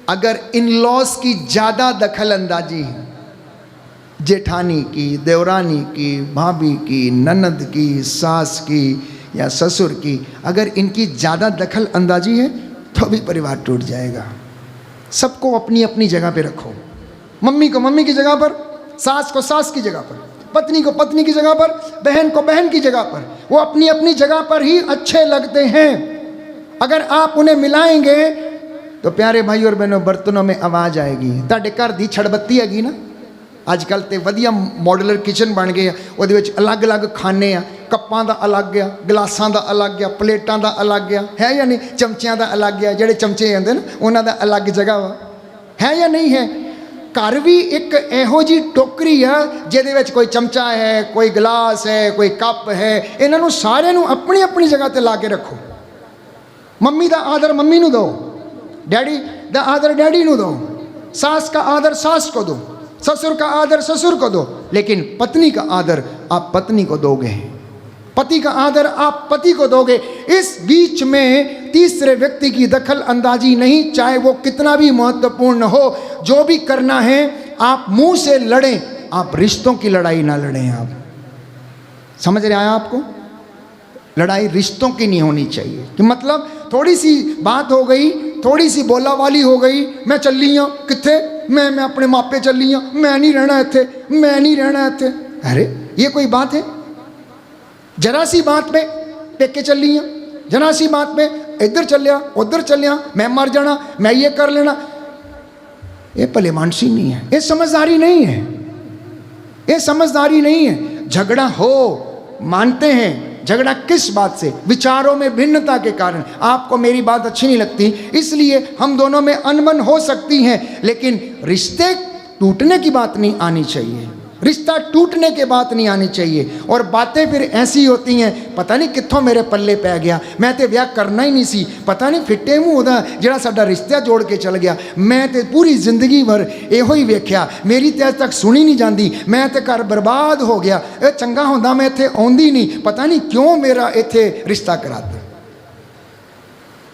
Speaker 2: अगर इन लॉस की ज़्यादा दखल अंदाजी है, जेठानी की, देवरानी की, भाभी की, ननद की, सास की या ससुर की, अगर इनकी ज़्यादा दखल अंदाजी है तो भी परिवार टूट जाएगा। सबको अपनी अपनी जगह पे रखो। मम्मी को मम्मी की जगह पर, सास को सास की जगह पर, पत्नी को पत्नी की जगह पर, बहन को बहन की जगह पर। वो अपनी अपनी जगह पर ही अच्छे लगते हैं। अगर आप उन्हें मिलाएंगे तो प्यारे भाई और बहनों, बर्तनों में आवाज़ आएगी। ਤੁਹਾਡੇ घर दी छड़बत्ती हैगी ना, अजकल तो वधिया मॉडलर किचन बन गए, ਉਹਦੇ ਵਿੱਚ अलग अलग खाने आ, कप्पां ਦਾ अलग आ, गिलासां ਦਾ अलग आ, प्लेटां ਦਾ अलग आ, है या नहीं, चमचियां ਦਾ अलग आ, ਜਿਹੜੇ ਚਮਚੇ ਹੁੰਦੇ ਨੇ ਉਹਨਾਂ ਦਾ अलग जगह वा, है या नहीं है। घर भी एक ਇਹੋ जी टोकरी आ ਜਿਹਦੇ ਵਿੱਚ कोई चमचा है, कोई गिलास है, कोई कप है। इन्हां ਨੂੰ ਸਾਰਿਆਂ ਨੂੰ अपनी अपनी जगह ਤੇ ला के रखो। मम्मी का आदर मम्मी ਨੂੰ दो, डैडी का आदर डैडी ਨੂੰ दो, सास का आदर सास को दो, ससुर का आदर ससुर को दो। लेकिन पत्नी का आदर आप पत्नी को दोगे, पति का आदर आप पति को दोगे। इस बीच में तीसरे व्यक्ति की दखल अंदाजी नहीं, चाहे वो कितना भी महत्वपूर्ण हो। जो भी करना है आप मुंह से लड़ें, आप रिश्तों की लड़ाई ना लड़ें। आप समझ रहे हैं? आपको लड़ाई रिश्तों की नहीं होनी चाहिए कि मतलब थोड़ी सी बात हो गई, थोड़ी सी बोला वाली हो गई, मैं चली हाँ कितने, मैं अपने मापे चली हाँ, मैं नहीं रहना इत्थे, मैं नहीं रहना इत्थे। अरे ये कोई बात है? जरा सी बात पे पेके चली हाँ, जरा सी बात पे इधर चलिया उधर चलिया, मैं मर जाना, मैं ये कर लेना। ये भले मानसी नहीं है, ये समझदारी नहीं है, ये समझदारी नहीं है। झगड़ा हो मानते हैं, झगड़ा किस बात से? विचारों में भिन्नता के कारण। आपको मेरी बात अच्छी नहीं लगती, इसलिए हम दोनों में अनबन हो सकती है, लेकिन रिश्ते टूटने की बात नहीं आनी चाहिए, रिश्ता टूटने के बात नहीं आनी चाहिए। और बातें फिर ऐसी होती हैं, पता नहीं कित्थों मेरे पल्ले पै गया, मैं तो ब्याह करना ही नहीं सी, पता नहीं फिट्टे मूँह ਉਹਦਾ ਜਿਹੜਾ ਸਾਡਾ ਰਿਸ਼ਤਾ जोड़ के चल गया, मैं तो पूरी जिंदगी भर ਇਹੋ ਹੀ ਵੇਖਿਆ, मेरी तो अज तक सुनी नहीं जाती, मैं तो घर बर्बाद हो गया, ਇਹ ਚੰਗਾ ਹੁੰਦਾ मैं इत्थे आउंदी नहीं, पता नहीं क्यों मेरा इत्थे रिश्ता कराते।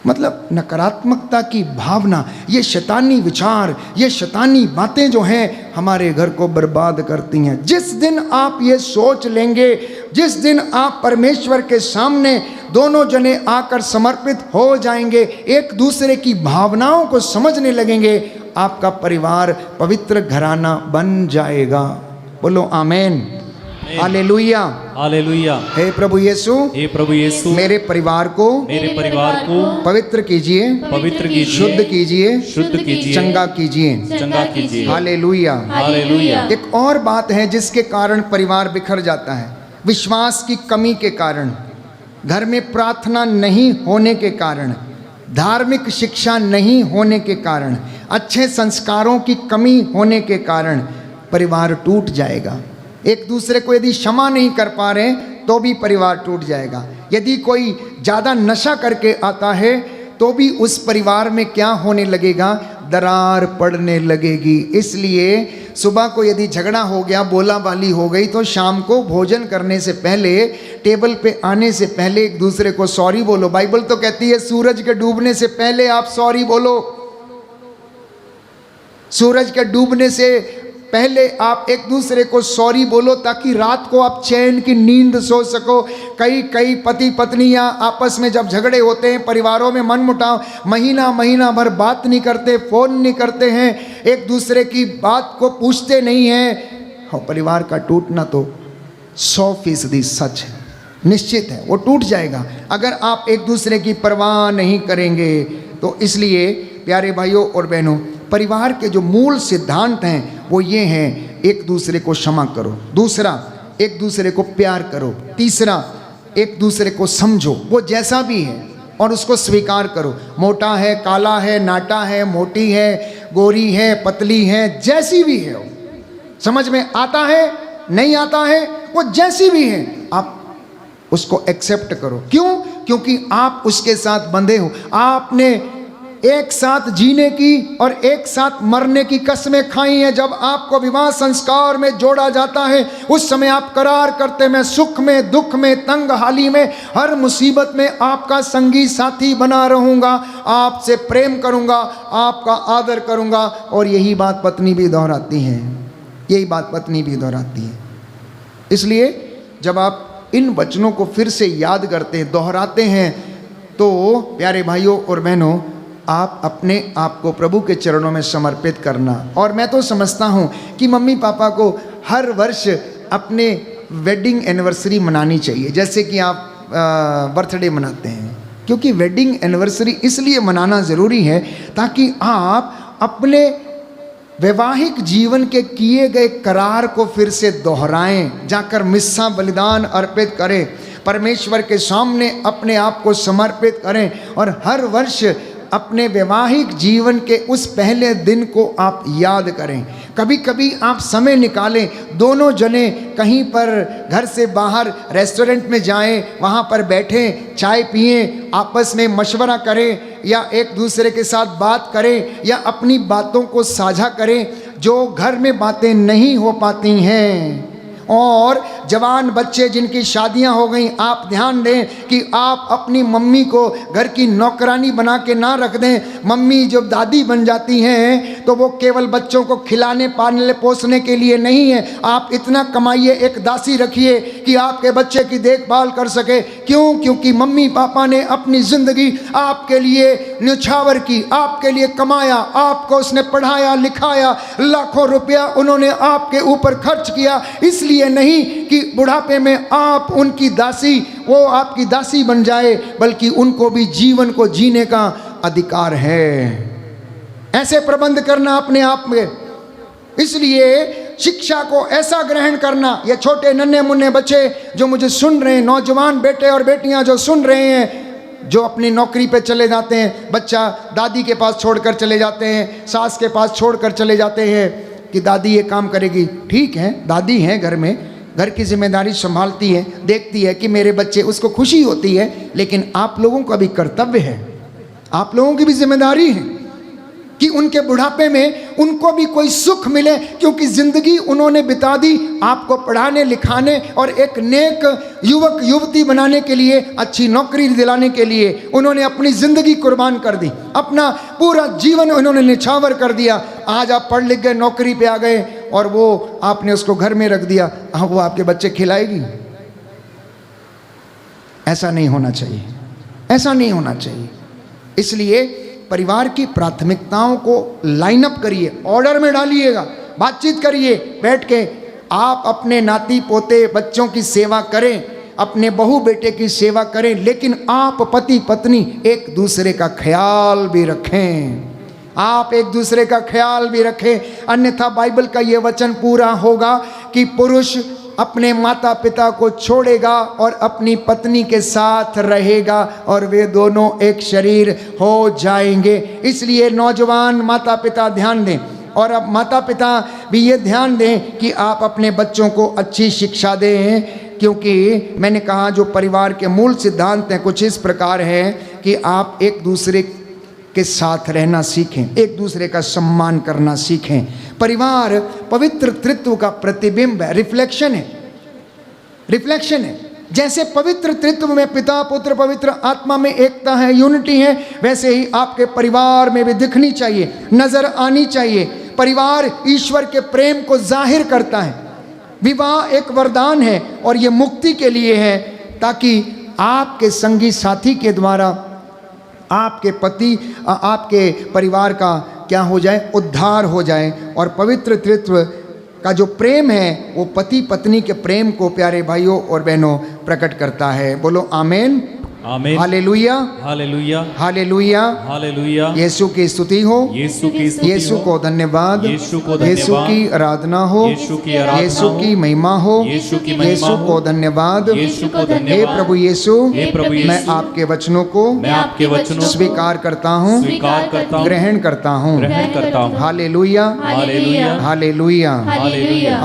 Speaker 2: मतलब नकारात्मकता की भावना, ये शैतानी विचार, ये शैतानी बातें जो हैं हमारे घर को बर्बाद करती हैं। जिस दिन आप ये सोच लेंगे, जिस दिन आप परमेश्वर के सामने दोनों जने आकर समर्पित हो जाएंगे, एक दूसरे की भावनाओं को समझने लगेंगे, आपका परिवार पवित्र घराना बन जाएगा। बोलो आमेन, हालेलुया,
Speaker 4: हालेलुया।
Speaker 2: हे प्रभु यीशु,
Speaker 4: हे प्रभु यीशु,
Speaker 2: मेरे परिवार को पवित्र कीजिए,
Speaker 4: पवित्र कीजिए,
Speaker 2: शुद्ध कीजिए,
Speaker 4: शुद्ध कीजिए,
Speaker 2: चंगा कीजिए,
Speaker 4: चंगा कीजिए।
Speaker 2: Hallelujah,
Speaker 4: hallelujah.
Speaker 2: एक और बात है जिसके कारण परिवार बिखर जाता है, विश्वास की कमी के कारण, घर में प्रार्थना नहीं होने के कारण, धार्मिक शिक्षा नहीं होने के कारण, अच्छे संस्कारों की कमी होने के कारण परिवार टूट जाएगा। एक दूसरे को यदि क्षमा नहीं कर पा रहे तो भी परिवार टूट जाएगा। यदि कोई ज़्यादा नशा करके आता है तो भी उस परिवार में क्या होने लगेगा? दरार पड़ने लगेगी। इसलिए सुबह को यदि झगड़ा हो गया, बोला वाली हो गई, तो शाम को भोजन करने से पहले, टेबल पे आने से पहले एक दूसरे को सॉरी बोलो। बाइबल तो कहती है सूरज के डूबने से पहले आप सॉरी बोलो, सूरज के डूबने से पहले आप एक दूसरे को सॉरी बोलो, ताकि रात को आप चैन की नींद सो सको। कई पति पत्नियां आपस में जब झगड़े होते हैं, परिवारों में मनमुटाव, महीना भर बात नहीं करते, फ़ोन नहीं करते हैं, एक दूसरे की बात को पूछते नहीं हैं, और परिवार का टूटना तो 100% सच है, निश्चित है, वो टूट जाएगा अगर आप एक दूसरे की परवाह नहीं करेंगे। तो इसलिए प्यारे भाइयों और बहनों, परिवार के जो मूल सिद्धांत हैं वो ये हैं, एक दूसरे को क्षमा करो, दूसरा एक दूसरे को प्यार करो, तीसरा एक दूसरे को समझो, वो जैसा भी है और उसको स्वीकार करो। मोटा है, काला है, नाटा है, मोटी है, गोरी है, पतली है, जैसी भी है, समझ में आता है नहीं आता है, वो जैसी भी है, आप उसको एक्सेप्ट करो। क्यों? क्योंकि आप उसके साथ बंधे हो। आपने एक साथ जीने की और एक साथ मरने की कस्में खाई हैं। जब आपको विवाह संस्कार में जोड़ा जाता है, उस समय आप करार करते, मैं सुख में, दुख में, तंग हाली में, हर मुसीबत में आपका संगी साथी बना रहूंगा, आपसे प्रेम करूंगा, आपका आदर करूंगा। और यही बात पत्नी भी दोहराती है, यही बात पत्नी भी दोहराती है। इसलिए जब आप इन वचनों को फिर से याद करते हैं, दोहराते हैं, तो प्यारे भाइयों और बहनों, आप अपने आप को प्रभु के चरणों में समर्पित करना। और मैं तो समझता हूँ कि मम्मी पापा को हर वर्ष अपने वेडिंग एनिवर्सरी मनानी चाहिए, जैसे कि आप बर्थडे मनाते हैं। क्योंकि वेडिंग एनिवर्सरी इसलिए मनाना ज़रूरी है ताकि आप अपने वैवाहिक जीवन के किए गए करार को फिर से दोहराएं, जाकर मिस्सा बलिदान अर्पित करें, परमेश्वर के सामने अपने आप को समर्पित करें और हर वर्ष अपने वैवाहिक जीवन के उस पहले दिन को आप याद करें। कभी कभी आप समय निकालें, दोनों जने कहीं पर घर से बाहर रेस्टोरेंट में जाएं, वहाँ पर बैठें, चाय पिएं, आपस में मशवरा करें या एक दूसरे के साथ बात करें या अपनी बातों को साझा करें जो घर में बातें नहीं हो पाती हैं। और जवान बच्चे जिनकी शादियां हो गई, आप ध्यान दें कि आप अपनी मम्मी को घर की नौकरानी बना के ना रख दें। मम्मी जब दादी बन जाती हैं तो वो केवल बच्चों को खिलाने पालने पोसने के लिए नहीं है। आप इतना कमाइए, एक दासी रखिए कि आपके बच्चे की देखभाल कर सके। क्यों? क्योंकि मम्मी पापा ने अपनी ज़िंदगी आपके लिए न्यौछावर की, आपके लिए कमाया, आपको उसने पढ़ाया लिखाया, लाखों रुपया उन्होंने आपके ऊपर खर्च किया। इसलिए नहीं कि बुढ़ापे में आप उनकी दासी, वो आपकी दासी बन जाए, बल्कि उनको भी जीवन को जीने का अधिकार है। ऐसे प्रबंध करना अपने आप में। इसलिए शिक्षा को ऐसा ग्रहण करना, ये छोटे नन्हे मुन्ने बच्चे जो मुझे सुन रहे हैं, नौजवान बेटे और बेटियां जो सुन रहे हैं, जो अपनी नौकरी पे चले जाते हैं, बच्चा दादी के पास छोड़कर चले जाते हैं, सास के पास छोड़कर चले जाते हैं कि दादी ये काम करेगी। ठीक है, दादी है, घर में घर की जिम्मेदारी संभालती है, देखती है कि मेरे बच्चे, उसको खुशी होती है। लेकिन आप लोगों का भी कर्तव्य है, आप लोगों की भी जिम्मेदारी है कि उनके बुढ़ापे में उनको भी कोई सुख मिले, क्योंकि जिंदगी उन्होंने बिता दी आपको पढ़ाने लिखाने और एक नेक युवक युवती बनाने के लिए, अच्छी नौकरी दिलाने के लिए उन्होंने अपनी जिंदगी कुर्बान कर दी, अपना पूरा जीवन उन्होंने निछावर कर दिया। आज आप पढ़ लिख गए, नौकरी पे आ गए और वो आपने उसको घर में रख दिया, हाँ वो आपके बच्चे खिलाएगी? ऐसा नहीं होना चाहिए, ऐसा नहीं होना चाहिए। इसलिए परिवार की प्राथमिकताओं को लाइन अप करिए, ऑर्डर में डालिएगा, बातचीत करिए बैठ के। आप अपने नाती पोते बच्चों की सेवा करें, अपने बहू बेटे की सेवा करें, लेकिन आप पति पत्नी एक दूसरे का ख्याल भी रखें, आप एक दूसरे का ख्याल भी रखें। अन्यथा बाइबल का ये वचन पूरा होगा कि पुरुष अपने माता पिता को छोड़ेगा और अपनी पत्नी के साथ रहेगा और वे दोनों एक शरीर हो जाएंगे। इसलिए नौजवान माता पिता ध्यान दें, और अब माता पिता भी ये ध्यान दें कि आप अपने बच्चों को अच्छी शिक्षा दें, क्योंकि मैंने कहा जो परिवार के मूल सिद्धांत हैं कुछ इस प्रकार है कि आप एक दूसरे के साथ रहना सीखें, एक दूसरे का सम्मान करना सीखें। परिवार पवित्र तृत्व का प्रतिबिंब है, रिफ्लेक्शन है, रिफ्लेक्शन है। जैसे पवित्र तृत्व में पिता पुत्र पवित्र आत्मा में एकता है, यूनिटी है, वैसे ही आपके परिवार में भी दिखनी चाहिए, नजर आनी चाहिए। परिवार ईश्वर के प्रेम को जाहिर करता है। विवाह एक वरदान है और ये मुक्ति के लिए है, ताकि आपके संगी साथी के द्वारा आपके पति आपके परिवार का क्या हो जाए, उद्धार हो जाए। और पवित्र तृत्व का जो प्रेम है वो पति पत्नी के प्रेम को प्यारे भाइयों और बहनों प्रकट करता है। बोलो आमेन।
Speaker 3: आमीन।
Speaker 2: Hallelujah,
Speaker 3: hallelujah,
Speaker 2: hallelujah.
Speaker 3: हालेलुया।
Speaker 2: यीशु की स्तुति हो,
Speaker 3: यीशु की स्तुति
Speaker 2: यीशु
Speaker 3: हो,
Speaker 2: को धन्यवाद,
Speaker 3: यीशु को
Speaker 2: यीशु
Speaker 3: धन्यवाद,
Speaker 2: की आराधना हो,
Speaker 3: यीशु की आराधना
Speaker 2: यीशु
Speaker 3: हो,
Speaker 2: की महिमा हो,
Speaker 3: यीशु की महिमा
Speaker 2: यीशु
Speaker 3: हो,
Speaker 2: को धन्यवाद।
Speaker 3: यीशु को
Speaker 2: हे
Speaker 3: धन्यवाद।
Speaker 2: प्रभु यीशु,
Speaker 3: हे प्रभु
Speaker 2: मैं
Speaker 3: यीशु,
Speaker 2: आपके वचनों को
Speaker 3: मैं आपके वचनों को
Speaker 2: स्वीकार करता हूँ,
Speaker 3: स्वीकार करता हूँ,
Speaker 2: ग्रहण करता हूँ।
Speaker 3: ग्रहण करता हूँ।
Speaker 2: Hallelujah,
Speaker 3: hallelujah,
Speaker 2: hallelujah.
Speaker 3: हालेलुया।